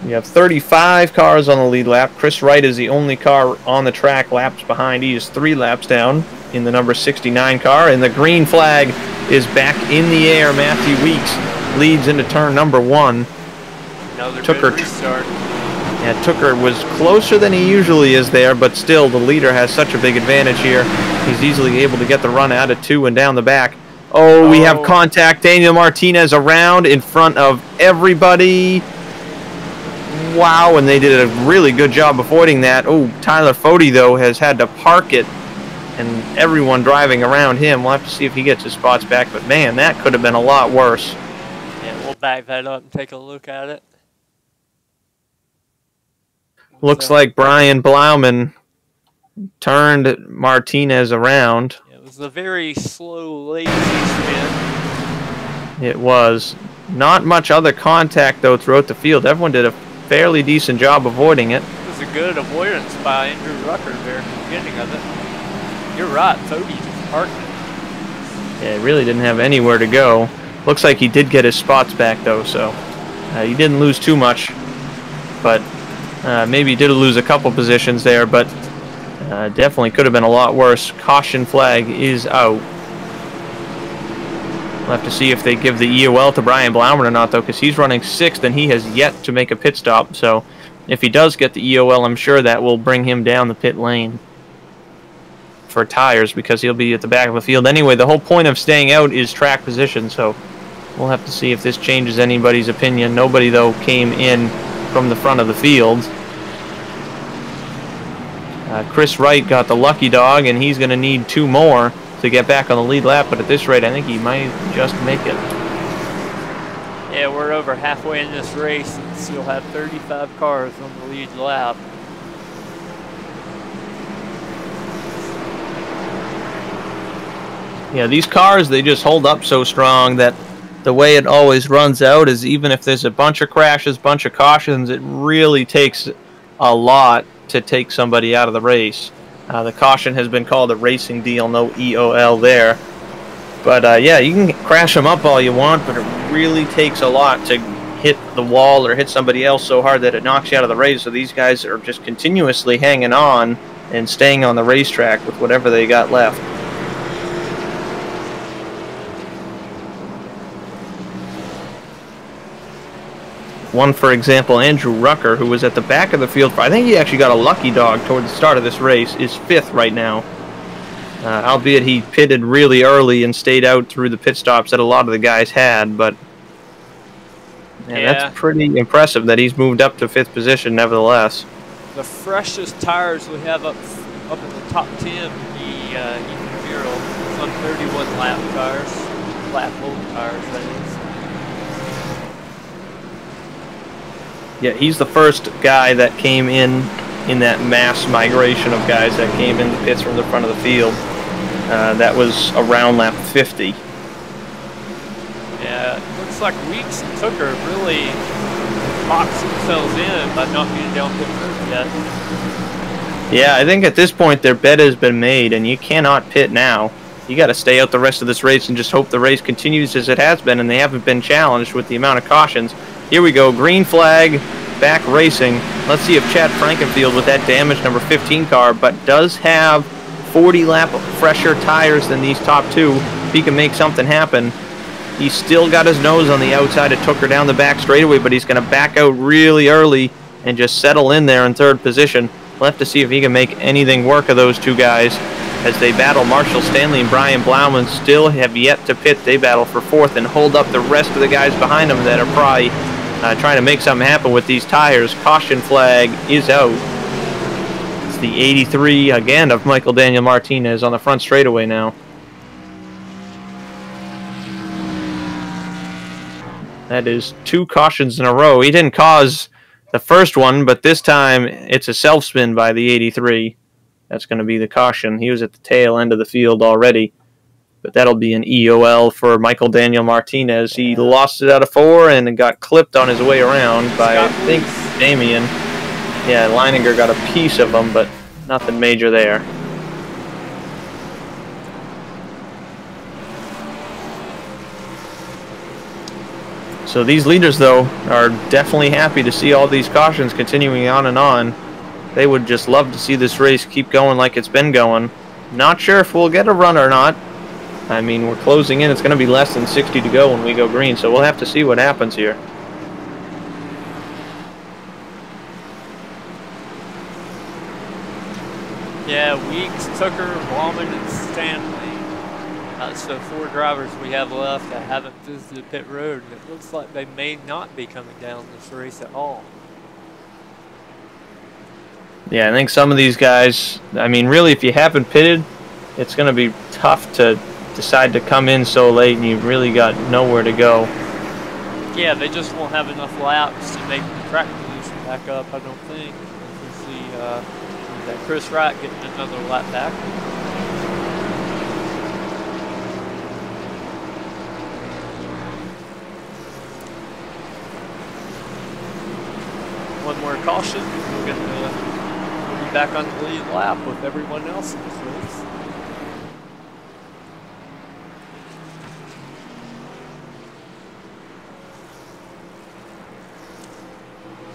S1: We have 35 cars on the lead lap. Chris Wright is the only car on the track laps behind. He is 3 laps down in the number 69 car, and the green flag is back in the air. Matthew Weeks leads into turn number 1.
S2: Another good restart.
S1: Yeah, Tooker was closer than he usually is there, but still the leader has such a big advantage here. He's easily able to get the run out of 2 and down the back. Oh, we have contact. Daniel Martinez around in front of everybody. Wow, and they did a really good job avoiding that. Oh, Tyler Fode, though, has had to park it, and everyone driving around him. We'll have to see if he gets his spots back, but man, that could have been a lot worse.
S2: Yeah, we'll back that up and take a look at it.
S1: Looks like Brian Blauman turned Martinez around.
S2: It was a very slow, lazy spin.
S1: It was. Not much other contact, though, throughout the field. Everyone did a fairly decent job avoiding it.
S2: It was a good avoidance by Andrew Rucker there at the beginning of it. You're right, Fode just parked it.
S1: Yeah, he really didn't have anywhere to go. Looks like he did get his spots back, though, so he didn't lose too much. But maybe he did lose a couple positions there, but definitely could have been a lot worse. Caution flag is out. We'll have to see if they give the EOL to Brian Blauman or not, though, because he's running 6th and he has yet to make a pit stop. So if he does get the EOL, I'm sure that will bring him down the pit lane for tires, because he'll be at the back of the field. Anyway, the whole point of staying out is track position, so we'll have to see if this changes anybody's opinion. Nobody, though, came in from the front of the field. Chris Wright got the lucky dog, and he's going to need 2 more to get back on the lead lap, but at this rate, I think he might just make it.
S2: Yeah, we're over halfway in this race, and still have 35 cars on the lead lap.
S1: Yeah, these cars, they just hold up so strong that the way it always runs out is, even if there's a bunch of crashes, bunch of cautions, it really takes a lot to take somebody out of the race. The caution has been called a racing deal, no EOL there. But yeah, you can crash them up all you want, but it really takes a lot to hit the wall or hit somebody else so hard that it knocks you out of the race. So these guys are just continuously hanging on and staying on the racetrack with whatever they got left. One, for example, Andrew Rucker, who was at the back of the field, I think he actually got a lucky dog toward the start of this race, is 5th right now. Albeit he pitted really early and stayed out through the pit stops that a lot of the guys had, but man, yeah, that's pretty impressive that he's moved up to 5th position nevertheless.
S2: The freshest tires we have up in the top 10 would be Ethan Bureau. It's on 31 lap tires, lap old tires, that is.
S1: Yeah, he's the first guy that came in that mass migration of guys that came in the pits from the front of the field. That was around lap 50.
S2: Yeah, it looks like Weeks and Tooker really boxed themselves in by not getting down pit road yet.
S1: Yeah, I think at this point their bet has been made, and you cannot pit now. You got to stay out the rest of this race and just hope the race continues as it has been, and they haven't been challenged with the amount of cautions. Here we go, green flag, back racing. Let's see if Chad Frankenfield with that damaged number 15 car, but does have 40 lap fresher tires than these top 2. If he can make something happen. He's still got his nose on the outside of Tooker down the back straightaway, but he's going to back out really early and just settle in there in 3rd position. We'll have to see if he can make anything work of those 2 guys as they battle. Marshall Stanley and Brian Blauman still have yet to pit. They battle for 4th and hold up the rest of the guys behind them that are probably trying to make something happen with these tires. Caution flag is out. It's the 83 again of Michael Daniel Martinez on the front straightaway now. That is 2 cautions in a row. He didn't cause the first one, but this time it's a self-spin by the 83. That's going to be the caution. He was at the tail end of the field already. But that'll be an EOL for Michael Daniel Martinez. He lost it out of 4 and got clipped on his way around by, I think, Damien. Yeah, Leininger got a piece of him, but nothing major there. So these leaders, though, are definitely happy to see all these cautions continuing on and on. They would just love to see this race keep going like it's been going. Not sure if we'll get a run or not. I mean, we're closing in. It's going to be less than 60 to go when we go green, so we'll have to see what happens here.
S2: Yeah, Weeks, Tucker, Bauman, and Stanley. That's the 4 drivers we have left that haven't visited pit road, and it looks like they may not be coming down this race at all.
S1: Yeah, I think some of these guys, I mean, really, if you haven't pitted, it's going to be tough to decide to come in so late and you've really got nowhere to go.
S2: Yeah, they just won't have enough laps to make the track position back up, I don't think. We see that Chris Wright getting another lap back. One more caution. We're going to be back on the lead lap with everyone else in this race.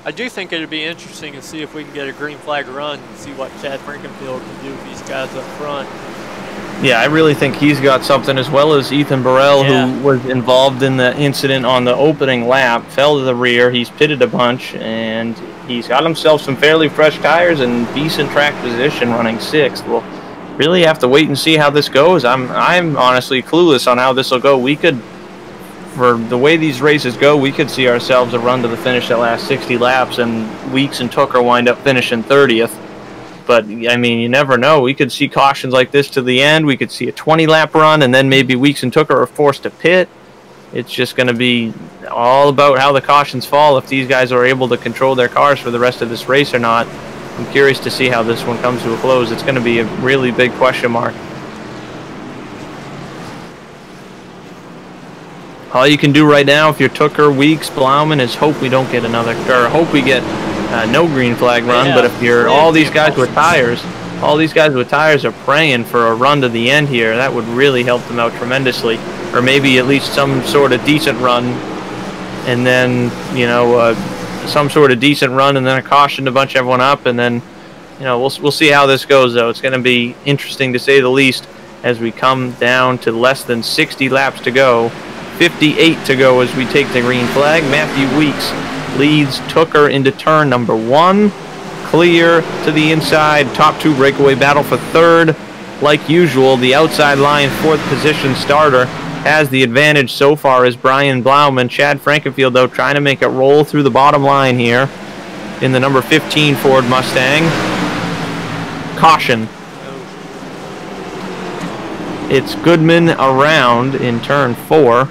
S2: I do think it would be interesting to see if we can get a green flag run and see what Chad Frankenfield can do with these guys up front.
S1: Yeah, I really think he's got something, as well as Ethan Burrell, who was involved in the incident on the opening lap, fell to the rear. He's pitted a bunch, and he's got himself some fairly fresh tires and decent track position running 6th. We'll really have to wait and see how this goes. I'm honestly clueless on how this will go. We could, for the way these races go, we could see ourselves a run to the finish that lasts 60 laps, and Weeks and Tucker wind up finishing 30th. But, I mean, you never know. We could see cautions like this to the end. We could see a 20-lap run, and then maybe Weeks and Tucker are forced to pit. It's just going to be all about how the cautions fall, if these guys are able to control their cars for the rest of this race or not. I'm curious to see how this one comes to a close. It's going to be a really big question mark. All you can do right now, if you're Tucker, Weeks, Blauman, is hope we don't get another, or hope we get no green flag run. Yeah, but if you're all these guys with tires, are praying for a run to the end here. That would really help them out tremendously, or maybe at least some sort of decent run, and then some sort of decent run, and then a caution to bunch everyone up, and then we'll see how this goes. Though it's going to be interesting to say the least as we come down to less than 60 laps to go. 58 to go as we take the green flag. Matthew Weeks leads Tucker into turn number 1. Clear to the inside. Top 2 breakaway battle for 3rd. Like usual, the outside line 4th position starter has the advantage so far as Brian Blauman. Chad Frankenfield, though, trying to make it roll through the bottom line here in the number 15 Ford Mustang. Caution. It's Goodman around in turn 4.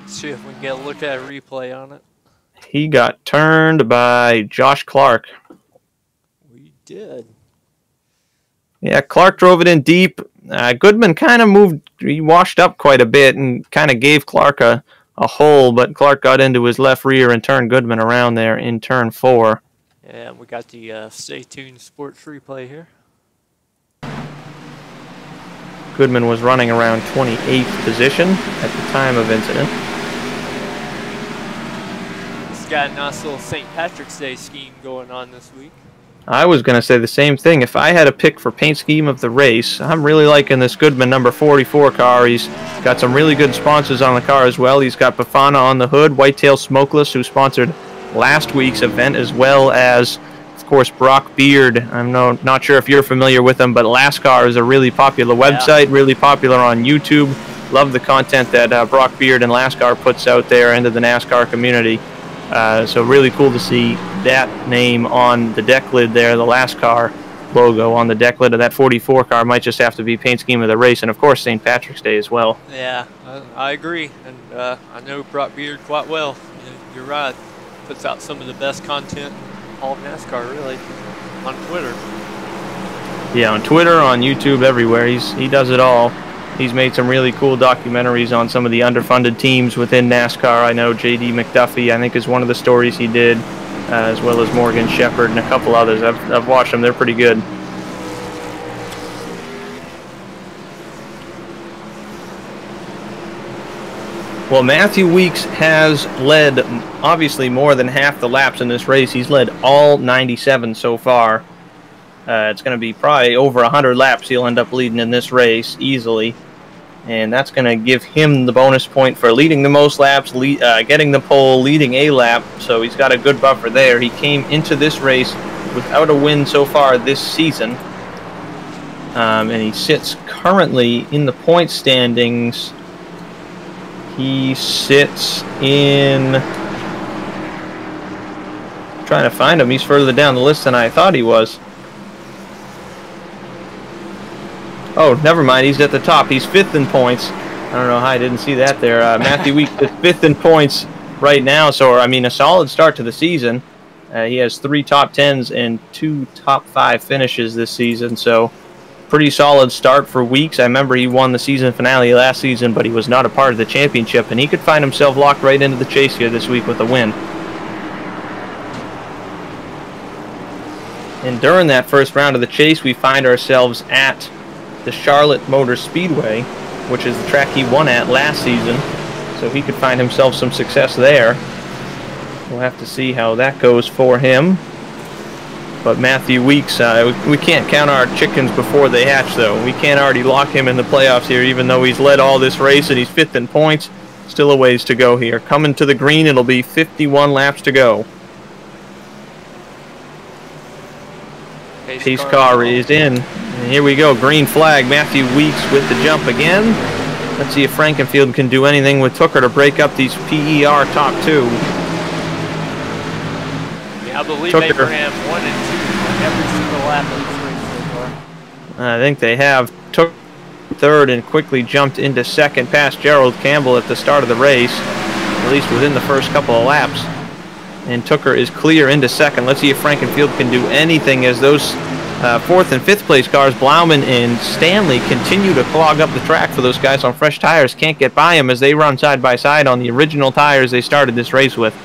S2: See if we can get a look at a replay on it.
S1: He got turned by Josh Clark.
S2: We did.
S1: Yeah, Clark drove it in deep. Goodman kind of moved, he washed up quite a bit and kind of gave Clark a hole, but Clark got into his left rear and turned Goodman around there in turn 4.
S2: Yeah, we got the Stay Tuned Sports replay here.
S1: Goodman was running around 28th position at the time of incident.
S2: He's got a nice little St. Patrick's Day scheme going on this week.
S1: I was going to say the same thing. If I had a pick for paint scheme of the race, I'm really liking this Goodman number 44 car. He's got some really good sponsors on the car as well. He's got Bafana on the hood, Whitetail Smokeless, who sponsored last week's event, as well as, of course, Brock Beard. I'm not sure if you're familiar with him, but LastCar is a really popular website, really popular on YouTube. Love the content that Brock Beard and Lascar puts out there into the NASCAR community. So really cool to see that name on the deck lid there, the Lascar logo on the deck lid of that 44 car. Might just have to be paint scheme of the race, and of course St. Patrick's Day as well.
S2: Yeah, I agree, and I know Brock Beard quite well. You're right. Puts out some of the best content in all of NASCAR, really, on Twitter.
S1: Yeah, on Twitter, on YouTube, everywhere. He does it all. He's made some really cool documentaries on some of the underfunded teams within NASCAR. I know J.D. McDuffie, I think, is one of the stories he did, as well as Morgan Shepherd and a couple others. I've watched them. They're pretty good. Well, Matthew Weeks has led, obviously, more than half the laps in this race. He's led all 97 so far. It's going to be probably over 100 laps he'll end up leading in this race easily. And that's going to give him the bonus point for leading the most laps, getting the pole, leading a lap. So he's got a good buffer there. He came into this race without a win so far this season. And he sits currently in the point standings. He sits in... I'm trying to find him. He's further down the list than I thought he was. Oh, never mind. He's at the top. He's 5th in points. I don't know how I didn't see that there. Matthew Weeks is 5th in points right now. So, I mean, a solid start to the season. He has 3 top 10s and 2 top 5 finishes this season. So, pretty solid start for Weeks. I remember he won the season finale last season, but he was not a part of the championship. And he could find himself locked right into the chase here this week with a win. And during that first round of the chase, we find ourselves at the Charlotte Motor Speedway, which is the track he won at last season, so he could find himself some success there. We'll have to see how that goes for him. But Matthew Weeks, we can't count our chickens before they hatch, though. We can't already lock him in the playoffs here, even though he's led all this race and he's 5th in points. Still a ways to go here. Coming to the green, it'll be 51 laps to go. Pace car is in. And here we go, green flag. Matthew Weeks with the jump again. Let's see if Frankenfield can do anything with Tooker to break up these PER top 2.
S2: Yeah, I believe Abraham 1 and 2 on every single lap of this race so far.
S1: I think they have. Took 3rd and quickly jumped into 2nd past Gerald Campbell at the start of the race, at least within the first couple of laps. And Tooker is clear into 2nd. Let's see if Frankenfield can do anything as those 4th and 5th place cars, Blauman and Stanley, continue to clog up the track for those guys on fresh tires. Can't get by them as they run side by side on the original tires they started this race with.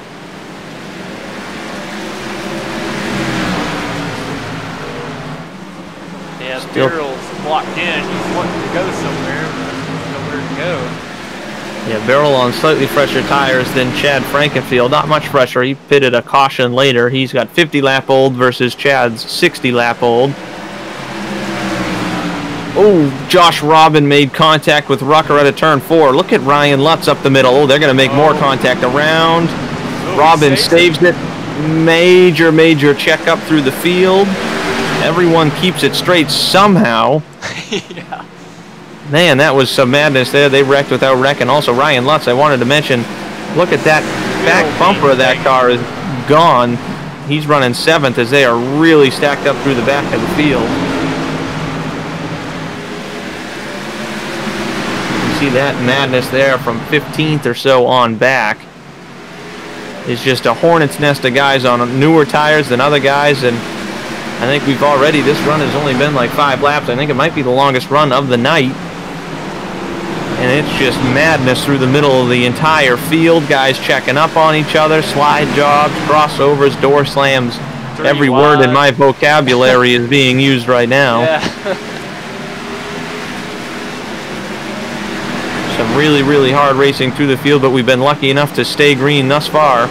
S2: Yeah, Daryl's blocked in. He's wanting to go somewhere, but there's nowhere to go.
S1: Yeah, Beryl on slightly fresher tires than Chad Frankenfield. Not much fresher. He pitted a caution later. He's got 50-lap-old versus Chad's 60-lap-old. Oh, Josh Robin made contact with Rucker at a turn 4. Look at Ryan Lutz up the middle. Oh, they're going to make more contact around. Robin saves it. Major checkup through the field. Everyone keeps it straight somehow.
S2: Yeah.
S1: Man, that was some madness there. They wrecked without wrecking. Also, Ryan Lutz, I wanted to mention, look at that back bumper of that car is gone. He's running 7th as they are really stacked up through the back of the field. You see that madness there from 15th or so on back. It's just a hornet's nest of guys on newer tires than other guys, and I think we've already, this run has only been like 5 laps. I think it might be the longest run of the night. And it's just madness through the middle of the entire field. Guys checking up on each other, slide jobs, crossovers, door slams. Every word in my vocabulary is being used right now.
S2: Yeah.
S1: Some really hard racing through the field, but we've been lucky enough to stay green thus far.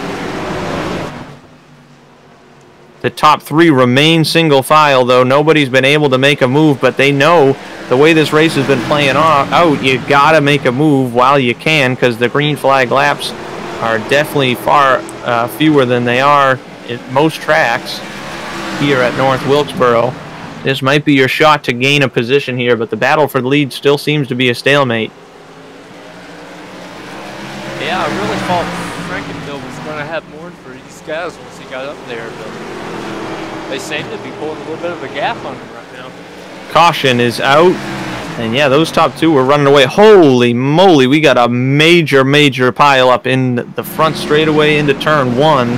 S1: The top 3 remain single file, though. Nobody's been able to make a move, but they know the way this race has been playing out, you gotta make a move while you can, because the green flag laps are definitely far fewer than they are at most tracks here at North Wilkesboro. This might be your shot to gain a position here, but the battle for the lead still seems to be a stalemate.
S2: thought Frankenfield was going to have more for these guys once he got up there, but they seem to be pulling a little bit of a gap on him right now.
S1: Caution is out. And yeah, those top two were running away. Holy moly, we got a major, major pile up in the front straightaway into turn one.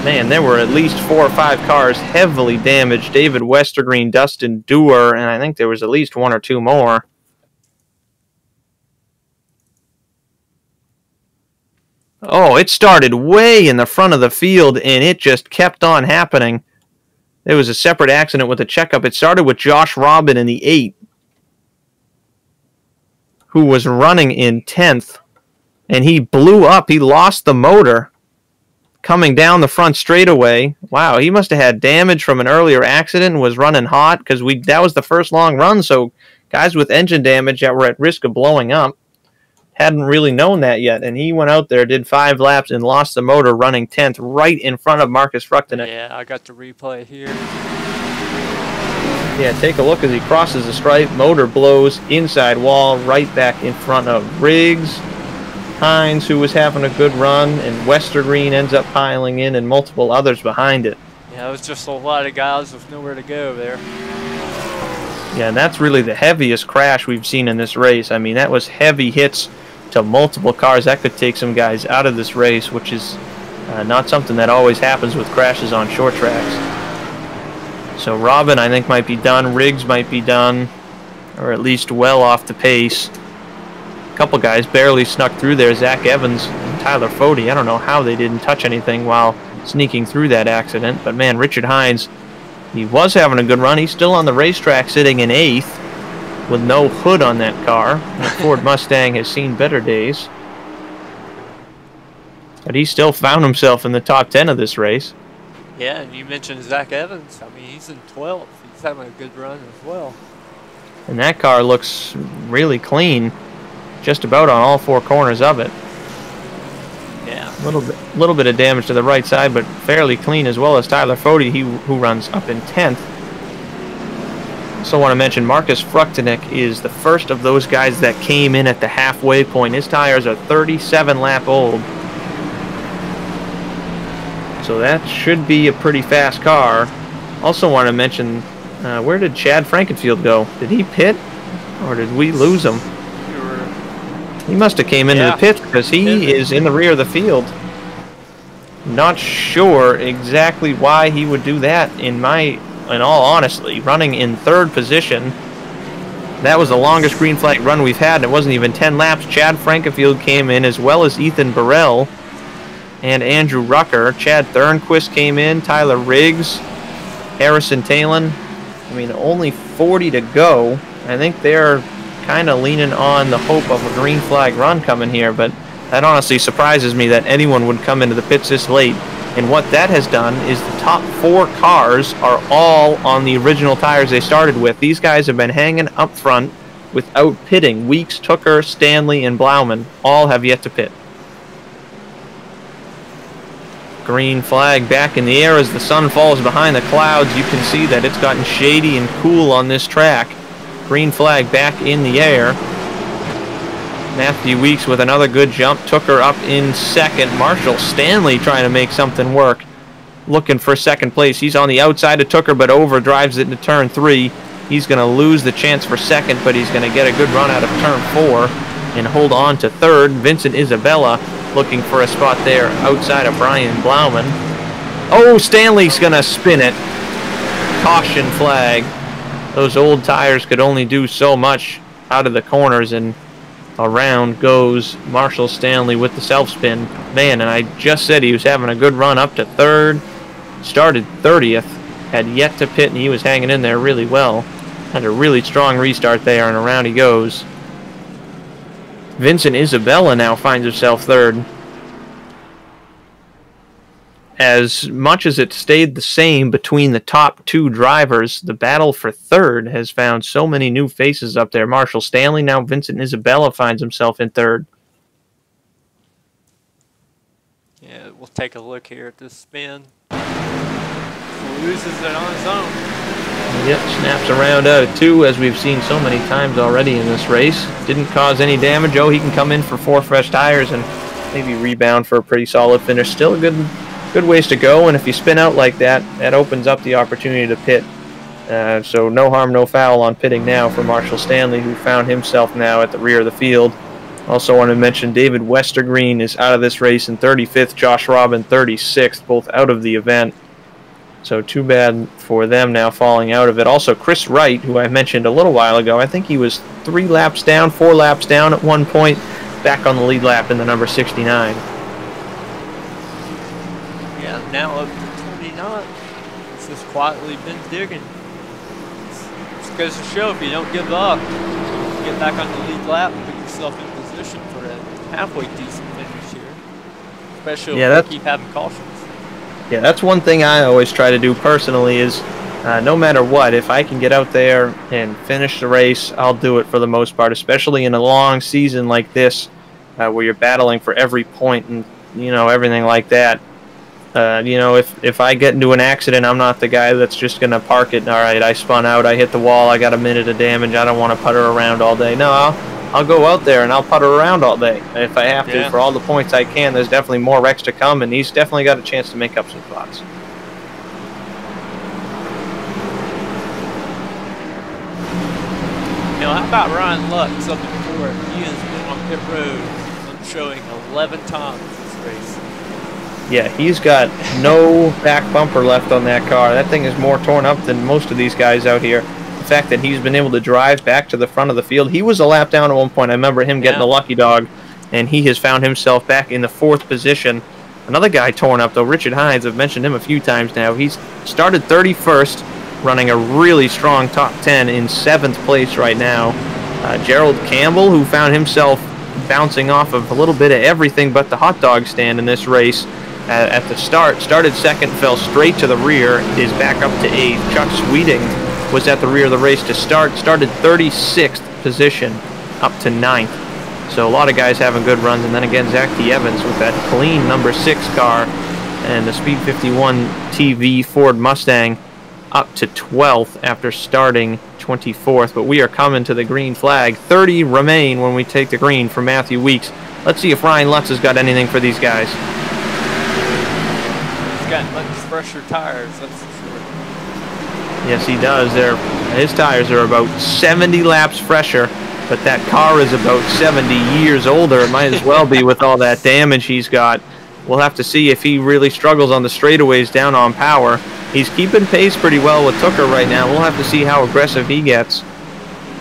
S1: Man, there were at least 4 or 5 cars heavily damaged. David Westergreen, Dustin Dewar, and I think there was at least 1 or 2 more. Oh, it started way in the front of the field, and it just kept on happening. There was a separate accident with a checkup. It started with Josh Robin in the 8, who was running in 10th, and he blew up. He lost the motor coming down the front straightaway. Wow, he must have had damage from an earlier accident and was running hot, because that was the first long run, so guys with engine damage that were at risk of blowing up hadn't really known that yet, and he went out there, did 5 laps, and lost the motor running 10th right in front of Marcus Fruchtenich.
S2: Yeah, I got the replay here.
S1: Yeah, take a look as he crosses the stripe. Motor blows inside wall right back in front of Riggs. Hines, who was having a good run, and Westergreen ends up piling in, and multiple others behind it.
S2: Yeah, it was just a lot of guys with nowhere to go there.
S1: Yeah, and that's really the heaviest crash we've seen in this race. I mean, that was heavy hits to multiple cars. That could take some guys out of this race, which is not something that always happens with crashes on short tracks. So Robin, I think, might be done. Riggs might be done, or at least well off the pace. A couple guys barely snuck through there. Zach Evans and Tyler Fody. I don't know how they didn't touch anything while sneaking through that accident. But man, Richard Hines, he was having a good run. He's still on the racetrack sitting in 8th with no hood on that car. That Ford Mustang has seen better days. But he still found himself in the top 10 of this race.
S2: Yeah, and you mentioned Zach Evans. I mean, he's in 12th. He's having a good run as well.
S1: And that car looks really clean, just about on all 4 corners of it.
S2: Yeah.
S1: A little bit of damage to the right side, but fairly clean, as well as Tyler Fody, who runs up in 10th. Also want to mention Marcus Fruchtenich is the first of those guys that came in at the halfway point. His tires are 37 lap old. So that should be a pretty fast car. Also want to mention, where did Chad Frankenfield go? Did he pit, or did we lose him? He must have came into the pits, because he is in the rear of the field. Not sure exactly why he would do that, in all honesty. Running in 3rd position. That was the longest green flag run we've had, and it wasn't even 10 laps. Chad Frankenfield came in, as well as Ethan Burrell and Andrew Rucker. Chad Thornquist came in, Tyler Riggs, Harrison Talon. I mean, only 40 to go. I think they're kind of leaning on the hope of a green flag run coming here, but that honestly surprises me that anyone would come into the pits this late. And what that has done is the top 4 cars are all on the original tires they started with. These guys have been hanging up front without pitting. Weeks, Tooker, Stanley, and Blauman all have yet to pit. Green flag back in the air as the sun falls behind the clouds. You can see that it's gotten shady and cool on this track. Green flag back in the air. Matthew Weeks with another good jump. Tooker up in 2nd. Marshall Stanley trying to make something work. Looking for 2nd place. He's on the outside of Tooker, but overdrives it into turn 3. He's going to lose the chance for 2nd, but he's going to get a good run out of turn 4 and hold on to 3rd. Vincent Isabella looking for a spot there outside of Brian Blauman. Oh, Stanley's going to spin it. Caution flag. Those old tires could only do so much out of the corners, and around goes Marshall Stanley with the self-spin. Man, and I just said he was having a good run up to 3rd. Started 30th, had yet to pit, and he was hanging in there really well. Had a really strong restart there, and around he goes. Vincent Isabella now finds himself 3rd. As much as it stayed the same between the top 2 drivers, the battle for 3rd has found so many new faces up there. Marshall Stanley, now Vincent Isabella finds himself in 3rd.
S2: Yeah, we'll take a look here at this spin. Loses it on his own.
S1: Yep, snaps around out of 2, as we've seen so many times already in this race. Didn't cause any damage. Oh, he can come in for 4 fresh tires and maybe rebound for a pretty solid finish. Still a good ways to go, and if you spin out like that, that opens up the opportunity to pit. So no harm, no foul on pitting now for Marshall Stanley, who found himself now at the rear of the field. Also want to mention David Westergreen is out of this race in 35th, Josh Robin 36th, both out of the event. So too bad for them now falling out of it. Also Chris Wright, who I mentioned a little while ago, I think he was 4 laps down at one point, back on the lead lap in the number 69.
S2: Yeah, now up to 29. It's just quietly been digging. It goes to show if you don't give up, get back on the lead lap and put yourself in position for a halfway decent finish here. Especially if you keep having cautions.
S1: Yeah, that's one thing I always try to do personally is no matter what, if I can get out there and finish the race, I'll do it for the most part, especially in a long season like this where you're battling for every point and, everything like that. If I get into an accident, I'm not the guy that's just going to park it. All right, I spun out, I hit the wall, I got a minute of damage, I don't want to putter around all day. No, I'll go out there and I'll putter around all day if I have to for all the points I can. There's definitely more wrecks to come, and he's definitely got a chance to make up some spots.
S2: How about Ryan Lutz up in fourth? He has been on pit road. I'm showing 11 times this race.
S1: Yeah, he's got no back bumper left on that car. That thing is more torn up than most of these guys out here. The fact that he's been able to drive back to the front of the field. He was a lap down at one point. I remember him getting a lucky dog, and he has found himself back in the 4th position. Another guy torn up, though, Richard Hines. I've mentioned him a few times now. He's started 31st, running a really strong top 10 in 7th place right now. Gerald Campbell, who found himself bouncing off of a little bit of everything but the hot dog stand in this race. At the start, started 2nd, fell straight to the rear, is back up to 8th. Chuck Sweeting was at the rear of the race to start, started 36th position up to 9th. So a lot of guys having good runs, and then again Zach T. Evans with that clean number 6 car and the Speed 51 TV Ford Mustang up to 12th after starting 24th. But we are coming to the green flag. 30 remain when we take the green for Matthew Weeks. Let's see if Ryan Lutz has got anything for these guys.
S2: Got much fresher tires, that's for sure.
S1: Yes, he does. His tires are about 70 laps fresher, but that car is about 70 years older. It might as well be with all that damage he's got. We'll have to see if he really struggles on the straightaways down on power. He's keeping pace pretty well with Tooker right now. We'll have to see how aggressive he gets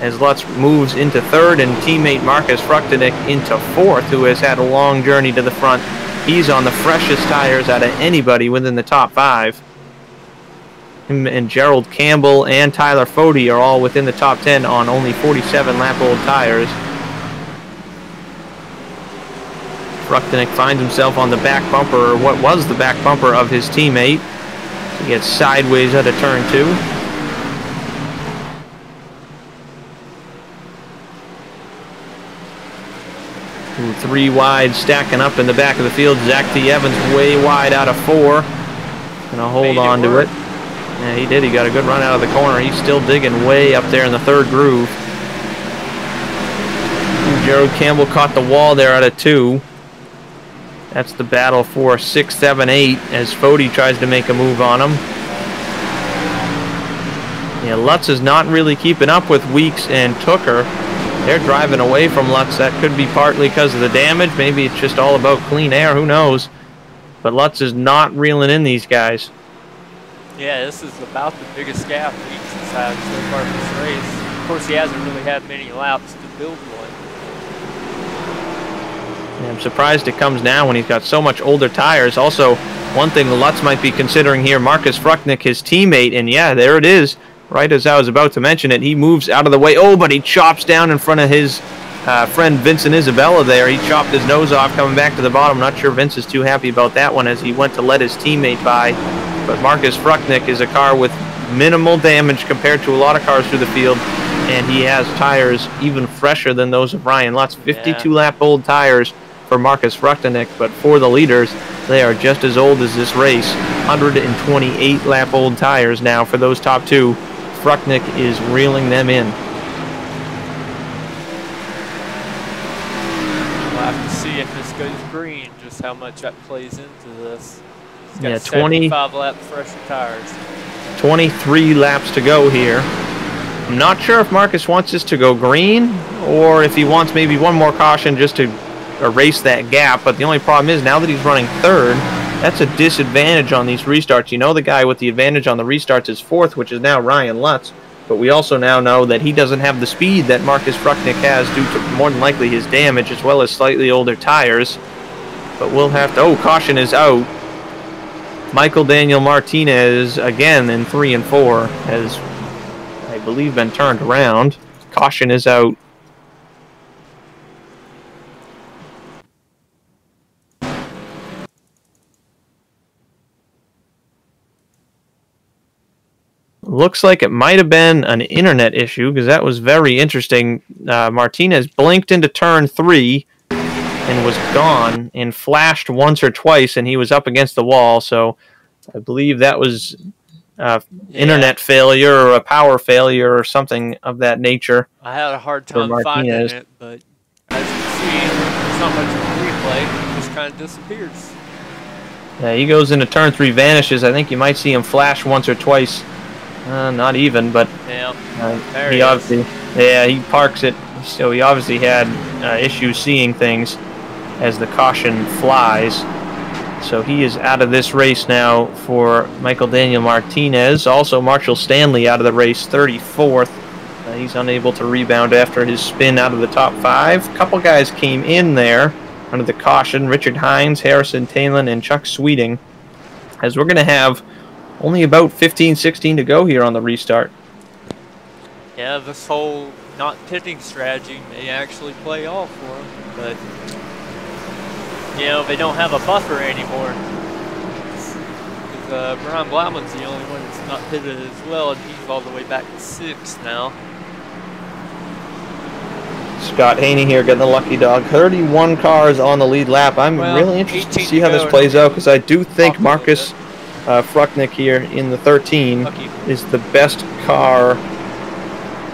S1: as Lutz moves into 3rd and teammate Marcus Fruchtenich into 4th, who has had a long journey to the front. He's on the freshest tires out of anybody within the top 5. Him and Gerald Campbell and Tyler Fody are all within the top 10 on only 47 lap-old tires. Fruchtenich finds himself on the back bumper, or what was the back bumper of his teammate. He gets sideways out of turn 2. 3 wide, stacking up in the back of the field. Zach T. Evans way wide out of 4. Gonna hold on to it. Yeah, he did. He got a good run out of the corner. He's still digging way up there in the 3rd groove. Gerald Campbell caught the wall there out of 2. That's the battle for 6, 7, 8 as Fody tries to make a move on him. Yeah, Lutz is not really keeping up with Weeks and Tooker. They're driving away from Lutz. That could be partly because of the damage. Maybe it's just all about clean air. Who knows? But Lutz is not reeling in these guys.
S2: Yeah, this is about the biggest gap Weeks has had so far in this race. Of course, he hasn't really had many laps to build one.
S1: Yeah, I'm surprised it comes now when he's got so much older tires. Also, one thing Lutz might be considering here, Marcus Fruchtenich, his teammate, and yeah, there it is. Right as I was about to mention it, he moves out of the way. Oh, but he chops down in front of his friend Vincent Isabella there. He chopped his nose off coming back to the bottom. Not sure Vince is too happy about that one as he went to let his teammate by. But Marcus Fruchtenich is a car with minimal damage compared to a lot of cars through the field, and he has tires even fresher than those of Ryan Lutz. 52-lap-old tires for Marcus Fruchtenich, but for the leaders, they are just as old as this race. 128-lap-old tires now for those top 2. Fruchtenich is reeling them in.
S2: We'll have to see if this goes green, just how much that plays into this. He's got
S1: Yeah,
S2: 75 lap fresher tires.
S1: 23 laps to go here. I'm not sure if Marcus wants this to go green or if he wants maybe one more caution just to erase that gap. But the only problem is now that he's running third, that's a disadvantage on these restarts. You know the guy with the advantage on the restarts is fourth, which is now Ryan Lutz. But we also now know that he doesn't have the speed that Marcus Frucknick has due to more than likely his damage as well as slightly older tires. But we'll have to... Oh, caution is out. Michael Daniel Martinez, again in 3 and 4, has, I believe, been turned around. Caution is out. Looks like it might have been an internet issue because that was very interesting. Martinez blinked into turn 3 and was gone and flashed once or twice, and he was up against the wall. So I believe that was internet failure or a power failure or something of that nature.
S2: I had a hard time finding it, but as you can see, there's not much of a replay. It just kind of disappears.
S1: Yeah, he goes into turn 3, vanishes. I think you might see him flash once or twice. Not even, but
S2: yeah,
S1: he obviously, he parks it. So he obviously had issues seeing things as the caution flies. So he is out of this race now for Michael Daniel Martinez. Also, Marshall Stanley out of the race, 34th. He's unable to rebound after his spin out of the top 5. A couple guys came in there under the caution. Richard Hines, Harrison Taylin, and Chuck Sweeting. As we're going to have only about 15-16 to go here on the restart.
S2: Yeah, this whole not pitting strategy may actually play off for them, but you know, they don't have a buffer anymore. Brian Blauman's the only one that's not pitted as well, and he's all the way back to 6th now.
S1: Scott Haney here getting the lucky dog. 31 cars on the lead lap. I'm really interested to see how this plays out because I do think Marcus Frucknick here in the 13 is the best car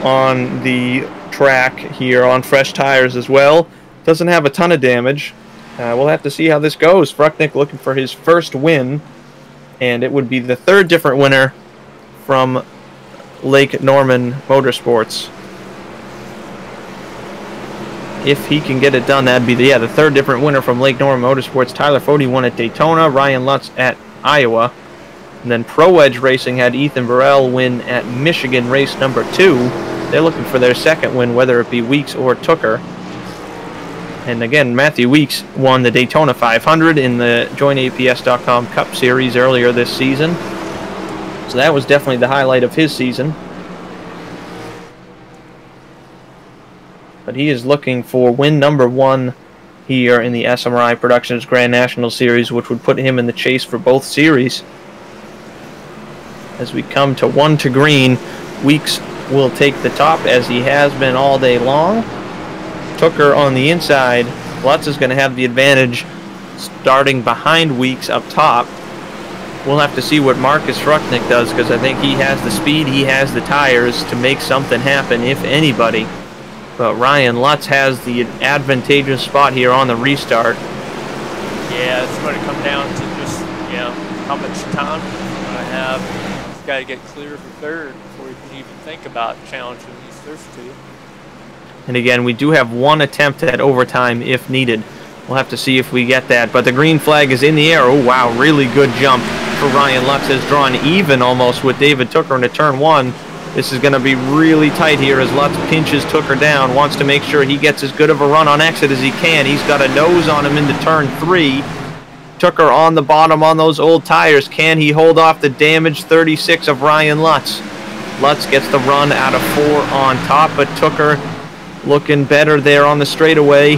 S1: on the track here on fresh tires as well. Doesn't have a ton of damage. We'll have to see how this goes. Frucknick looking for his first win, and it would be the 3rd different winner from Lake Norman Motorsports. If he can get it done, that'd be the 3rd different winner from Lake Norman Motorsports. Tyler Fody won at Daytona, Ryan Lutz at Iowa. And then Pro Edge Racing had Ethan Burrell win at Michigan race number 2. They're looking for their 2nd win, whether it be Weeks or Tooker. And again, Matthew Weeks won the Daytona 500 in the JoinAPS.com Cup Series earlier this season. So that was definitely the highlight of his season. But he is looking for win number 1 here in the SMRI Productions Grand National Series, which would put him in the chase for both series. As we come to 1 to green, Weeks will take the top as he has been all day long. Tooker on the inside. Lutz is going to have the advantage starting behind Weeks up top. We'll have to see what Marcus Frucknick does because I think he has the speed, he has the tires to make something happen, if anybody. But Ryan Lutz has the advantageous spot here on the restart.
S2: Yeah, it's going to come down to just, you know, how much time he's going to have. He's got to get clear for 3rd before he can even think about challenging these first 2.
S1: And again, we do have 1 attempt at overtime if needed. We'll have to see if we get that. But the green flag is in the air. Oh, wow, really good jump for Ryan Lutz. Has drawn even almost with David Tooker into turn 1. This is going to be really tight here as Lutz pinches Tooker down. Wants to make sure he gets as good of a run on exit as he can. He's got a nose on him into turn 3. Tooker on the bottom on those old tires. Can he hold off the damaged 36 of Ryan Lutz? Lutz gets the run out of 4 on top, but Tooker looking better there on the straightaway.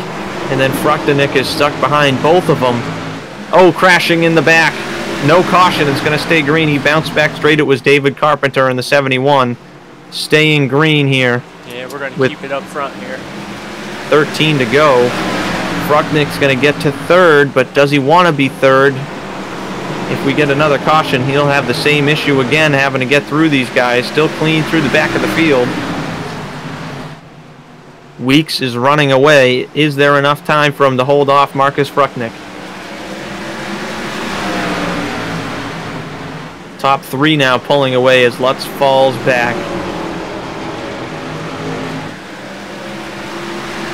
S1: And then Frucknick is stuck behind both of them. Oh, crashing in the back. No caution. It's going to stay green. He bounced back straight. It was David Carpenter in the 71. Staying green here.
S2: Yeah, we're going to keep it up front here.
S1: 13 to go. Frucknick's going to get to 3rd, but does he want to be 3rd? If we get another caution, he'll have the same issue again, having to get through these guys. Still clean through the back of the field. Weeks is running away. Is there enough time for him to hold off Marcus Frucknick? Top 3 now pulling away as Lutz falls back.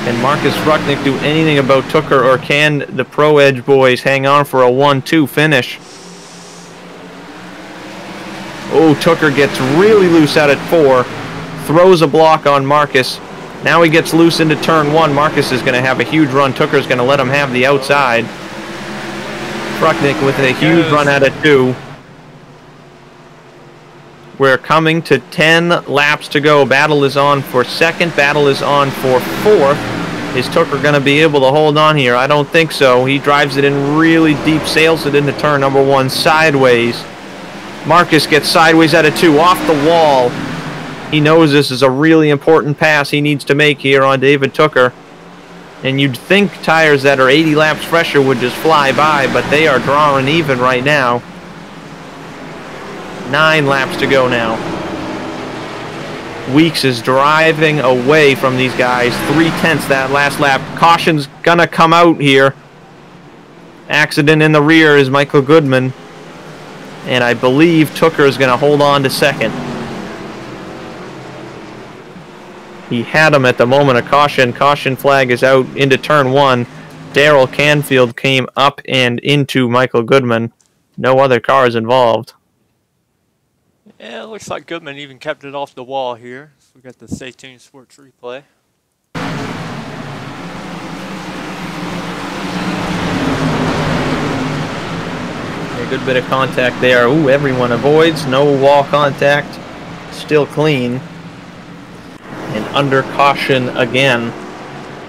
S1: Can Marcus Frucknick do anything about Tooker, or can the Pro Edge boys hang on for a 1-2 finish? Oh, Tooker gets really loose out at 4. Throws a block on Marcus. Now he gets loose into turn 1. Marcus is going to have a huge run. Tooker's going to let him have the outside. Frucknick with a huge run out of 2. We're coming to 10 laps to go. Battle is on for 2nd. Battle is on for 4th. Is Tooker going to be able to hold on here? I don't think so. He drives it in really deep, sails it into turn number 1 sideways. Marcus gets sideways out of 2, off the wall. He knows this is a really important pass he needs to make here on David Tooker. And you'd think tires that are 80 laps fresher would just fly by, but they are drawing even right now. 9 laps to go now. Weeks is driving away from these guys. 3/10 that last lap. Caution's gonna come out here. Accident in the rear is Michael Goodman. And I believe Tooker is gonna hold on to 2nd. He had him at the moment of caution. Caution flag is out into turn 1. Daryl Canfield came up and into Michael Goodman. No other cars involved.
S2: Yeah, it looks like Goodman even kept it off the wall here. So we got the Stay Tuned Sports replay.
S1: A good bit of contact there. Ooh, everyone avoids. No wall contact. Still clean. And under caution again.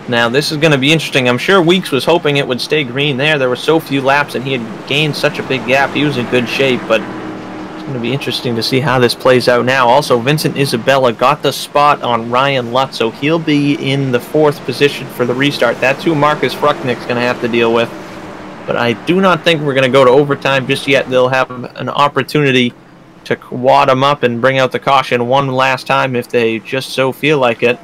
S1: Now this is going to be interesting. I'm sure Weeks was hoping it would stay green there. There were so few laps and he had gained such a big gap. He was in good shape, but it's going to be interesting to see how this plays out now. Also, Vincent Isabella got the spot on Ryan Lutz, so he'll be in the 4th position for the restart. That's who Marcus Frucknick's going to have to deal with. But I do not think we're going to go to overtime just yet. They'll have an opportunity to wad them up and bring out the caution one last time if they just so feel like it.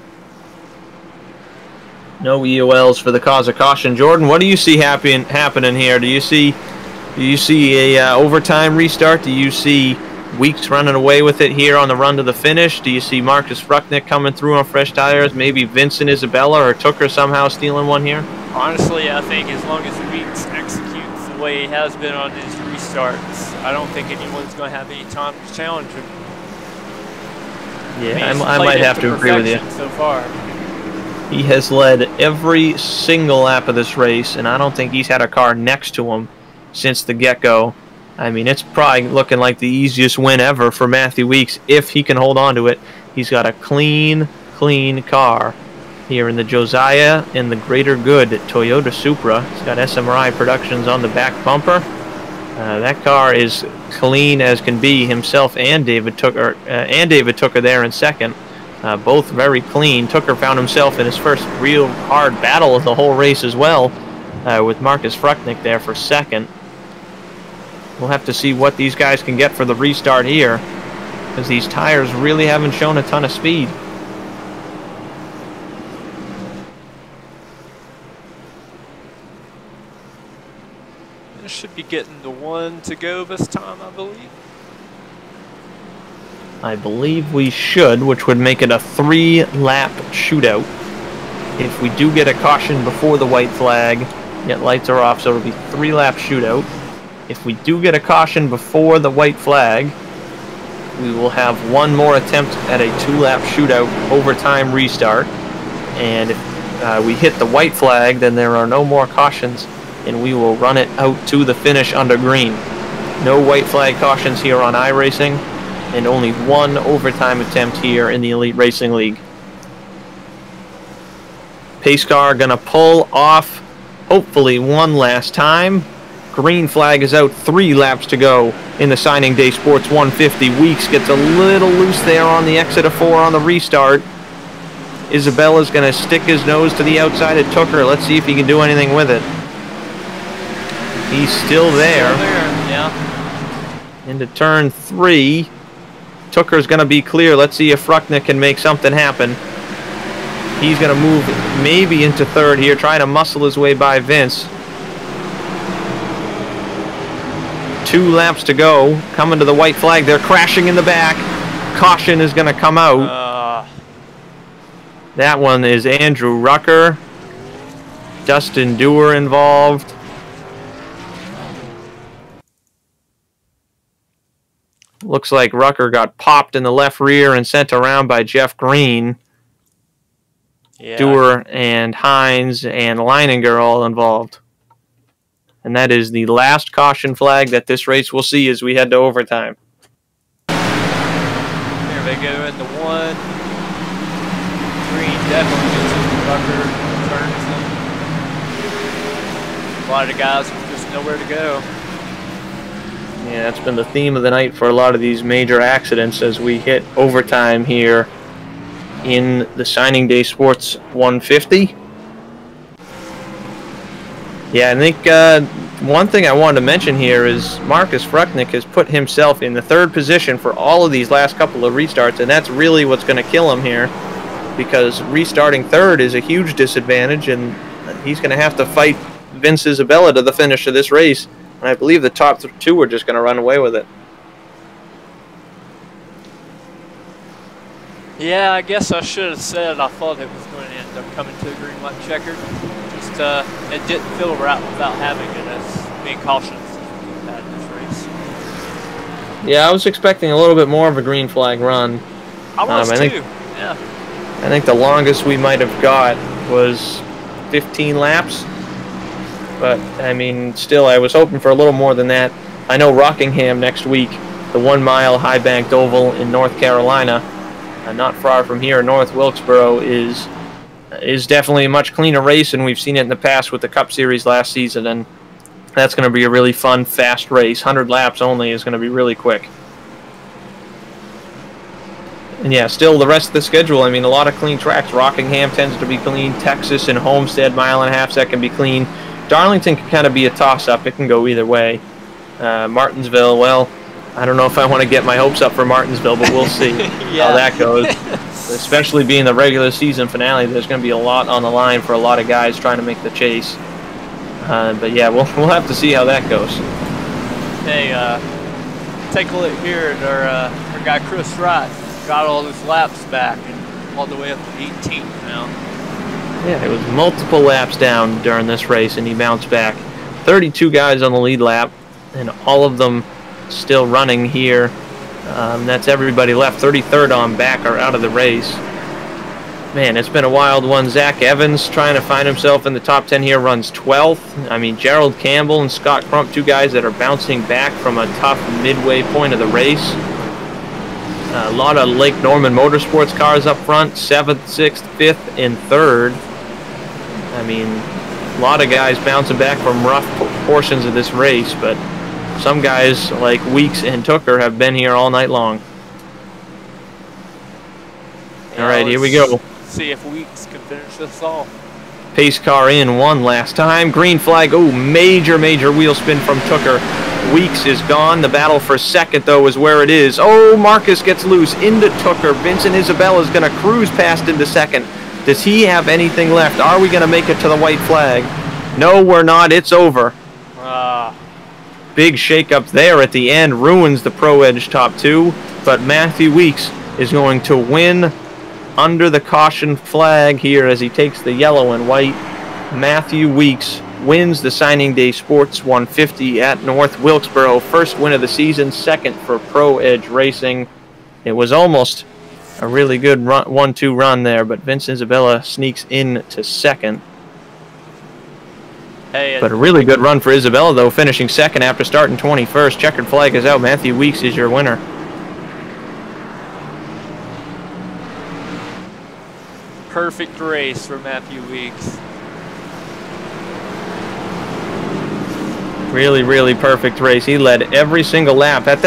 S1: No EOLs for the cause of caution. Jordan, what do you see happening here? Do you see a overtime restart? Do you see Weeks running away with it here on the run to the finish? Do you see Marcus Frucknick coming through on fresh tires? Maybe Vincent Isabella or Tooker somehow stealing one here?
S2: Honestly, I think as long as Weeks executes the way he has been on his restarts, I don't think anyone's going to have any time to challenge him.
S1: Yeah, I might have to agree with you.
S2: So far.
S1: He has led every single lap of this race, and I don't think he's had a car next to him since the get-go. I mean, it's probably looking like the easiest win ever for Matthew Weeks if he can hold on to it. He's got a clean car here in the Josiah and the Greater Good Toyota Supra. He's got SMRI Productions on the back bumper. That car is clean as can be. Himself and David Tooker there in 2nd. Both very clean. Tooker found himself in his first real hard battle of the whole race as well, with Marcus Frucknick there for 2nd. We'll have to see what these guys can get for the restart here, because these tires really haven't shown a ton of speed.
S2: This should be getting the 1 to go this time, I believe.
S1: I believe we should, which would make it a 3-lap shootout. If we do get a caution before the white flag, yet lights are off, so it'll be 3-lap shootout. If we do get a caution before the white flag, we will have one more attempt at a 2-lap shootout overtime restart. And if we hit the white flag, then there are no more cautions, and we will run it out to the finish under green. No white flag cautions here on iRacing, and only one overtime attempt here in the Elite Racing League. Pace car gonna pull off, hopefully one last time. Green flag is out, 3 laps to go in the Signing Day Sports 150. Weeks gets a little loose there on the exit of 4 on the restart. Isabella's gonna stick his nose to the outside at Tooker. Let's see if he can do anything with it. He's still there.
S2: Yeah.
S1: Into turn 3. Tooker's going to be clear. Let's see if Frucknick can make something happen. He's going to move maybe into third here, trying to muscle his way by Vince. 2 laps to go. Coming to the white flag. They're crashing in the back. Caution is going to come out. That one is Andrew Rucker. Dustin Dewar involved. Looks like Rucker got popped in the left rear and sent around by Jeff Green. Yeah. Dewar and Hines and Leininger all involved. And that is the last caution flag that this race will see as we head to overtime.
S2: Here they go into 1. Green definitely gets into Rucker, turns him. A lot of guys with just nowhere to go.
S1: Yeah, that's been the theme of the night for a lot of these major accidents as we hit overtime here in the Signing Day Sports 150. Yeah, I think one thing I wanted to mention here is Marcus Fruchnick has put himself in the 3rd position for all of these last couple of restarts, and that's really what's going to kill him here, because restarting 3rd is a huge disadvantage, and he's going to have to fight Vince Isabella to the finish of this race. And I believe the top 2 are just going to run away with it.
S2: Yeah, I guess I should have said I thought it was going to end up coming to a green light checkered. Just it didn't feel right without having it as being cautious as we've had in this race.
S1: Yeah, I was expecting a little bit more of a green flag run.
S2: I was too. Yeah.
S1: I think the longest we might have got was 15 laps. But, I mean, still, I was hoping for a little more than that. I know Rockingham next week, the 1-mile high-banked oval in North Carolina, not far from here, North Wilkesboro, is definitely a much cleaner race, and we've seen it in the past with the Cup Series last season, and that's going to be a really fun, fast race. 100 laps only is going to be really quick. And, yeah, still the rest of the schedule, I mean, a lot of clean tracks. Rockingham tends to be clean. Texas and Homestead, mile-and-a-half, that can be clean. Darlington can kind of be a toss-up. It can go either way. Martinsville, well, I don't know if I want to get my hopes up for Martinsville, but we'll see how that goes. Especially being the regular season finale, there's going to be a lot on the line for a lot of guys trying to make the chase. But yeah, we'll have to see how that goes.
S2: Hey, take a look here at our guy Chris Wright. Got all his laps back and all the way up to 18th now.
S1: Yeah, it was multiple laps down during this race, and he bounced back. 32 guys on the lead lap, and all of them still running here. That's everybody left. 33rd on back are out of the race. Man, it's been a wild one. Zach Evans trying to find himself in the top 10 here, runs 12th. I mean, Gerald Campbell and Scott Crump, 2 guys that are bouncing back from a tough midway point of the race. A lot of Lake Norman Motorsports cars up front, 7th, 6th, 5th, and 3rd. I mean, a lot of guys bouncing back from rough portions of this race, but some guys like Weeks and Tooker have been here all night long. All right, here we go.
S2: See if Weeks can finish this off.
S1: Pace car in 1 last time. Green flag. Oh, major wheel spin from Tooker. Weeks is gone. The battle for 2nd, though, is where it is. Oh, Marcus gets loose into Tooker. Vincent Isabella is going to cruise past into 2nd. Does he have anything left? Are we going to make it to the white flag? No, we're not. It's over. Big shakeup there at the end. Ruins the Pro Edge top 2. But Matthew Weeks is going to win under the caution flag here as he takes the yellow and white. Matthew Weeks wins the Signing Day Sports 150 at North Wilkesboro. First win of the season, 2nd for Pro Edge Racing. It was almost a really good 1-2 run there, but Vince Isabella sneaks in to 2nd.
S2: Hey,
S1: but a really good run for Isabella, though, finishing 2nd after starting 21st. Checkered flag is out. Matthew Weeks is your winner.
S2: Perfect race for Matthew Weeks.
S1: Really perfect race. He led every single lap. At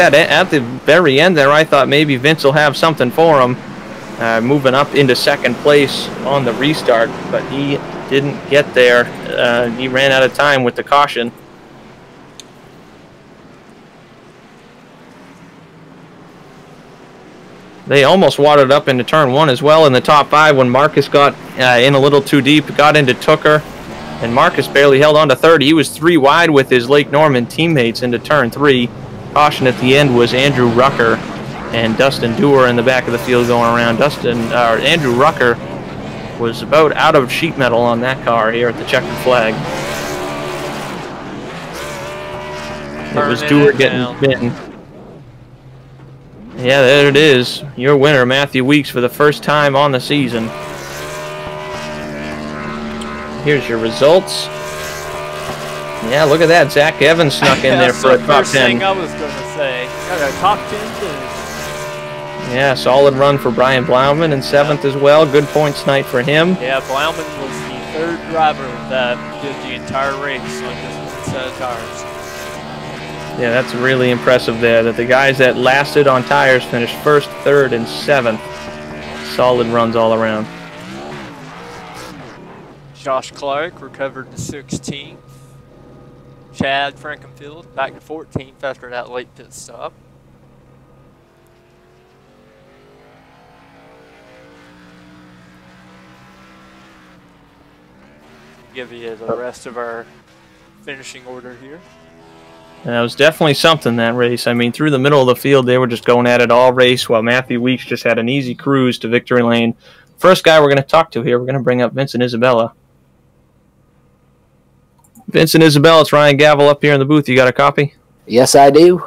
S1: the very end there, I thought maybe Vince will have something for him, moving up into 2nd place on the restart, but he didn't get there. He ran out of time with the caution. They almost watered up into turn 1 as well in the top 5 when Marcus got in a little too deep, got into Tooker, and Marcus barely held on to third. He was 3 wide with his Lake Norman teammates into turn 3. Caution at the end was Andrew Rucker and Dustin Dewar in the back of the field going around. Andrew Rucker was about out of sheet metal on that car here at the checkered flag. It was Dewar getting bitten. Yeah, there it is. Your winner, Matthew Weeks, for the first time on the season. Here's your results. Yeah, look at that. Zach Evans snuck in there for a top 10.
S2: First thing I was going to say. Got a top 10 finish.
S1: Yeah, solid run for Brian Blauman in 7th as well. Good points night for him.
S2: Yeah, Blauman was the 3rd driver that did the entire race on just one set of tires.
S1: Yeah, that's really impressive there, that the guys that lasted on tires finished 1st, 3rd, and 7th. Solid runs all around.
S2: Josh Clark recovered to 16th. Chad Frankenfield back to 14th after that late pit stop. Give you the rest of our finishing order here.
S1: And that was definitely something, that race. I mean, through the middle of the field, they were just going at it all race, while Matthew Weeks just had an easy cruise to victory lane. First guy we're going to talk to here, we're going to bring up Vincent Isabella. Vincent Isabella, it's Ryan Gavel up here in the booth. You got a copy?
S4: Yes, I do.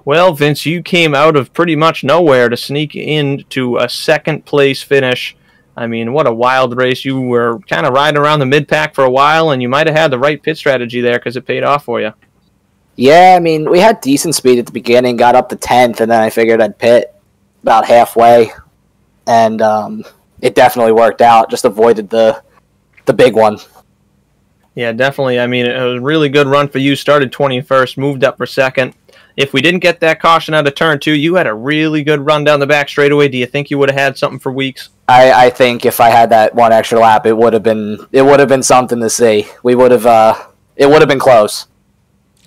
S1: Well, Vince, you came out of pretty much nowhere to sneak into a 2nd place finish. I mean, what a wild race. You were kind of riding around the mid-pack for a while, and you might have had the right pit strategy there because it paid off for you.
S4: Yeah, I mean, we had decent speed at the beginning, got up to 10th, and then I figured I'd pit about halfway. And it definitely worked out, just avoided the big one.
S1: Yeah, definitely. I mean, it was a really good run for you. Started 21st, moved up for 2nd. If we didn't get that caution out of turn 2, you had a really good run down the back straightaway. Do you think you would have had something for Weeks?
S4: I think if I had that one extra lap, it would have been something to see. We would have it would have been close.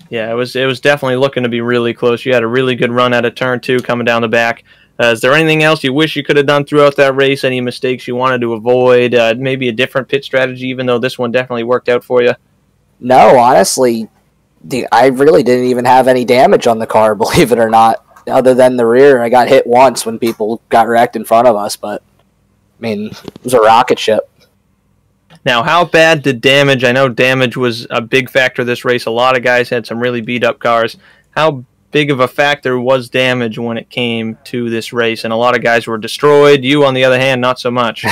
S1: Yeah, it was definitely looking to be really close. You had a really good run out of turn 2 coming down the back. Is there anything else you wish you could have done throughout that race? Any mistakes you wanted to avoid? Maybe a different pit strategy, even though this one definitely worked out for you?
S4: No, honestly, I really didn't even have any damage on the car, believe it or not. Other than the rear, I got hit once when people got wrecked in front of us, but, I mean, it was a rocket ship.
S1: Now, how bad did damage? I know damage was a big factor this race. A lot of guys had some really beat-up cars. How big of a factor was damage when it came to this race? And a lot of guys were destroyed. You, on the other hand, not so much.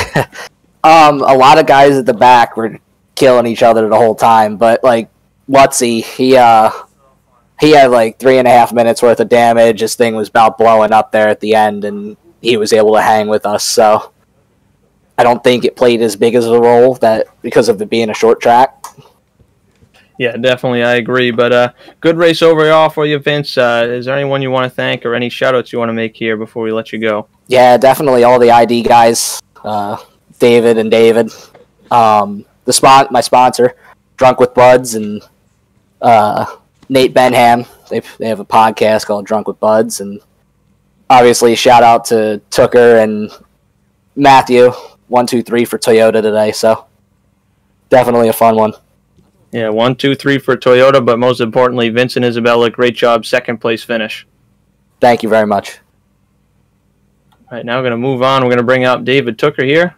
S4: A lot of guys at the back were killing each other the whole time, but, like, Lutzy, he had like 3.5 minutes worth of damage. His thing was about blowing up there at the end, and he was able to hang with us. So I don't think it played as big as a role because of it being a short track.
S1: Yeah, definitely, I agree. But good race overall for you, Vince. Is there anyone you want to thank or any shout-outs you want to make here before we let you go?
S4: Yeah, definitely all the ID guys, David and David. My sponsor, Drunk with Buds, and Nate Benham. They have a podcast called Drunk with Buds, and obviously shout out to Tooker and Matthew 123 for Toyota today. So definitely a fun one.
S1: Yeah, 1, 2, 3 for Toyota, but most importantly, Vincent Isabella, great job, 2nd place finish.
S4: Thank you very much.
S1: All right, now we're going to move on. We're going to bring up David Tooker here.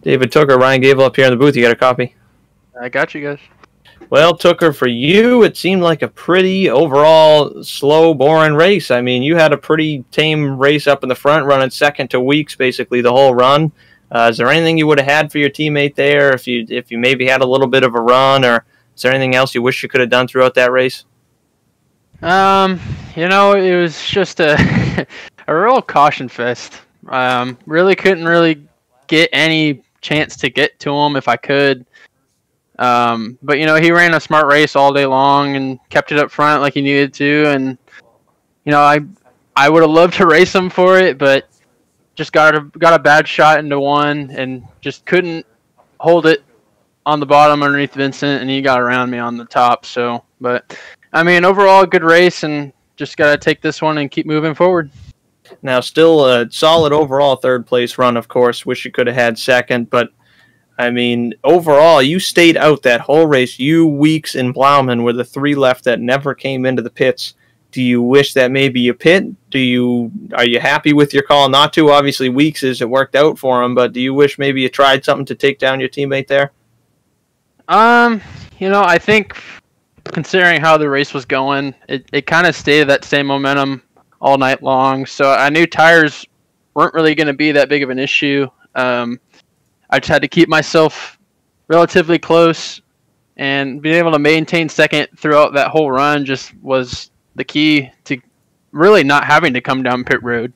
S1: David Tooker, Ryan Gavel up here in the booth. You got a copy?
S5: I got you guys.
S1: Well, Tooker, for you, it seemed like a pretty overall slow, boring race. I mean, you had a pretty tame race up in the front, running 2nd to Weeks basically the whole run. Is there anything you would have had for your teammate there if you maybe had a little bit of a run, or is there anything else you wish you could have done throughout that race?
S5: You know, it was just a real caution fest. Really couldn't get any chance to get to him if I could. But, you know, he ran a smart race all day long and kept it up front like he needed to. And, you know, I would have loved to race him for it, but just got a bad shot into one and just couldn't hold it on the bottom underneath Vincent, and he got around me on the top. So, but, I mean, overall, good race, and just got to take this one and keep moving forward.
S1: Now, still a solid overall third place run, of course. Wish you could have had second, but I mean, overall, you stayed out that whole race. You, Weeks, and Blauman were the three left that never came into the pits. Do you wish that maybe you pit? Are you happy with your call not to? Obviously, Weeks it worked out for him, but do you wish maybe you tried something to take down your teammate there?
S5: I think considering how the race was going, it kind of stayed that same momentum all night long. So I knew tires weren't really going to be that big of an issue. I just had to keep myself relatively close, and being able to maintain second throughout that whole run just was the key to really not having to come down pit road.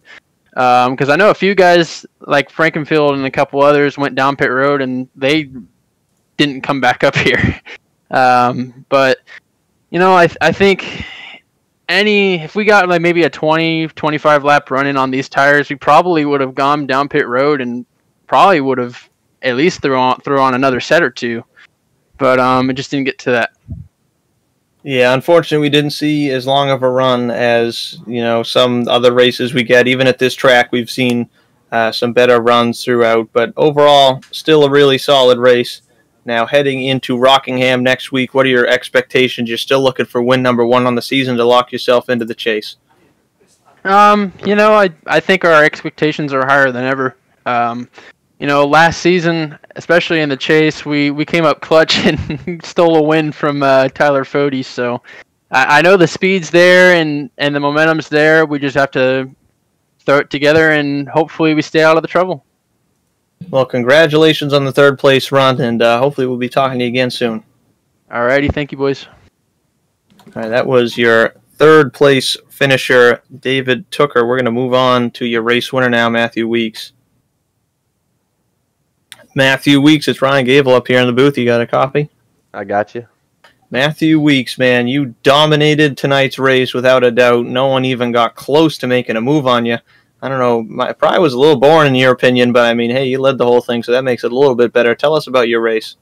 S5: Because I know a few guys like Frankenfield and a couple others went down pit road and they didn't come back up here. But I think if we got like maybe a 20-25 lap running on these tires, we probably would have gone down pit road and probably would have at least throw on another set or two. But it just didn't get to that.
S1: Yeah, unfortunately, we didn't see as long of a run as some other races we get. Even at this track, we've seen some better runs throughout. But overall, still a really solid race. Now, heading into Rockingham next week, what are your expectations? You're still looking for win number 1 on the season to lock yourself into the chase.
S5: I think our expectations are higher than ever. Last season, especially in the chase, we came up clutch and stole a win from Tyler Fody. So I know the speed's there and the momentum's there. We just have to throw it together and hopefully we stay out of the trouble.
S1: Well, congratulations on the third place run, and hopefully we'll be talking to you again soon.
S5: Alrighty, thank you, boys.
S1: All right, that was your third place finisher, David Tooker. We're going to move on to your race winner now, Matthew Weeks. Matthew Weeks, it's Ryan Gable up here in the booth. You got a copy?
S6: I got you.
S1: Matthew Weeks, man, you dominated tonight's race without a doubt. No one even got close to making a move on you. I don't know, it probably was a little boring in your opinion, but I mean, hey, you led the whole thing, so that makes it a little bit better. Tell us about your race.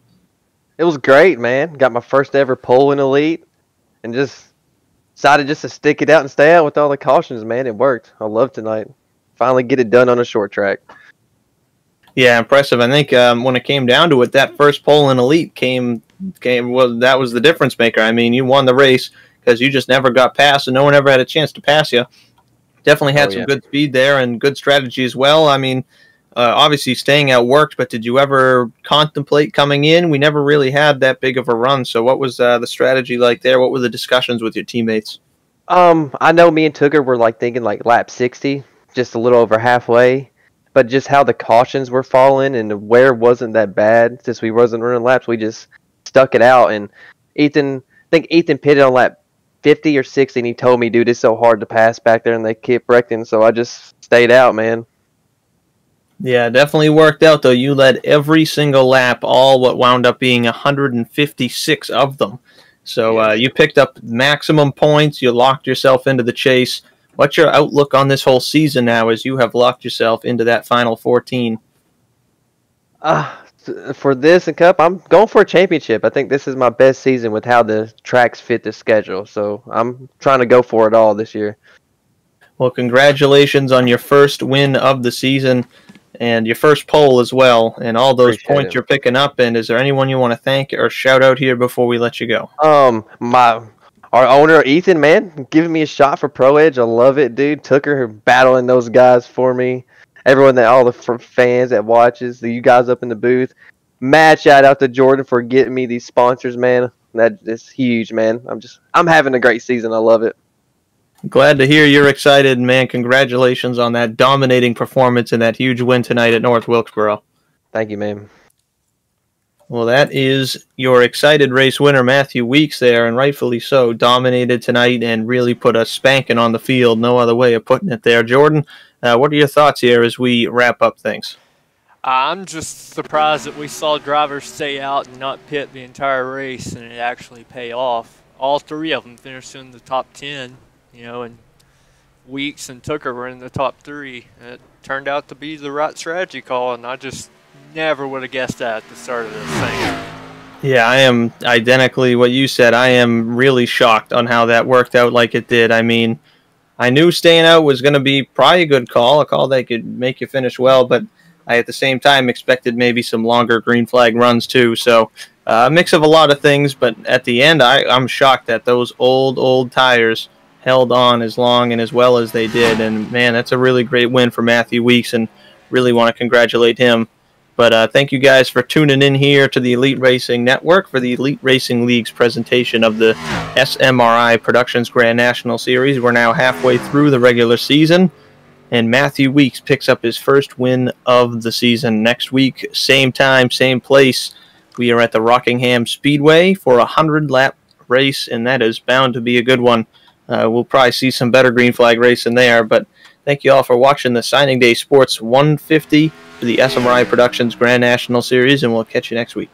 S6: It was great, man. Got my first ever pole in Elite, and just decided just to stick it out and stay out with all the cautions, man. It worked. I love tonight. Finally get it done on a short track.
S1: Yeah, impressive. I think when it came down to it, that first pole in Elite that was the difference maker. I mean, you won the race because you just never got past, and no one ever had a chance to pass you. Definitely had some good speed there and good strategy as well. I mean, obviously staying out worked, but did you ever contemplate coming in? We never really had that big of a run, so what was the strategy like there? What were the discussions with your teammates?
S6: I know me and Tooker were thinking lap 60, just a little over halfway. But just how the cautions were falling and the wear wasn't that bad, since we wasn't running laps, we just stuck it out. And I think Ethan pitted on lap 50 or 60, and he told me, dude, it's so hard to pass back there, and they kept wrecking, so I just stayed out, man.
S1: Yeah, definitely worked out, though. You led every single lap, all what wound up being 156 of them. So you picked up maximum points, you locked yourself into the chase. What's your outlook on this whole season now as you have locked yourself into that final 14?
S6: For this and Cup, I'm going for a championship. I think this is my best season with how the tracks fit the schedule. So I'm trying to go for it all this year.
S1: Well, congratulations on your first win of the season and your first pole as well, and all those points you're picking up. And is there anyone you want to thank or shout out here before we let you go?
S6: Our owner, Ethan, man, giving me a shot for Pro Edge. I love it, dude. Tooker battling those guys for me. Everyone, all the fans that watches, you guys up in the booth. Mad shout out to Jordan for getting me these sponsors, man. That is huge, man. I'm having a great season. I love it.
S1: Glad to hear you're excited, man. Congratulations on that dominating performance and that huge win tonight at North Wilkesboro.
S6: Thank you, man.
S1: Well, that is your excited race winner, Matthew Weeks there, and rightfully so. Dominated tonight and really put a spanking on the field. No other way of putting it there. Jordan, what are your thoughts here as we wrap up things?
S2: I'm just surprised that we saw drivers stay out and not pit the entire race and it actually pay off. All three of them finished in the top 10, and Weeks and Tooker were in the top 3. It turned out to be the right strategy call, and I just never would have guessed that at the start of this thing.
S1: Yeah, I am identically what you said. I am really shocked on how that worked out like it did. I mean, I knew staying out was going to be probably a good call, a call that could make you finish well, but I at the same time expected maybe some longer green flag runs too. So a mix of a lot of things, but at the end, I'm shocked that those old tires held on as long and as well as they did. And man, that's a really great win for Matthew Weeks, and really want to congratulate him. But thank you guys for tuning in here to the Elite Racing Network for the Elite Racing League's presentation of the SMRI Productions Grand National Series. We're now halfway through the regular season, and Matthew Weeks picks up his first win of the season. Next week, same time, same place, we are at the Rockingham Speedway for a 100-lap race, and that is bound to be a good one. We'll probably see some better green flag racing there, but thank you all for watching the Signing Day Sports 150 for the SMRI Productions Grand National Series, and we'll catch you next week.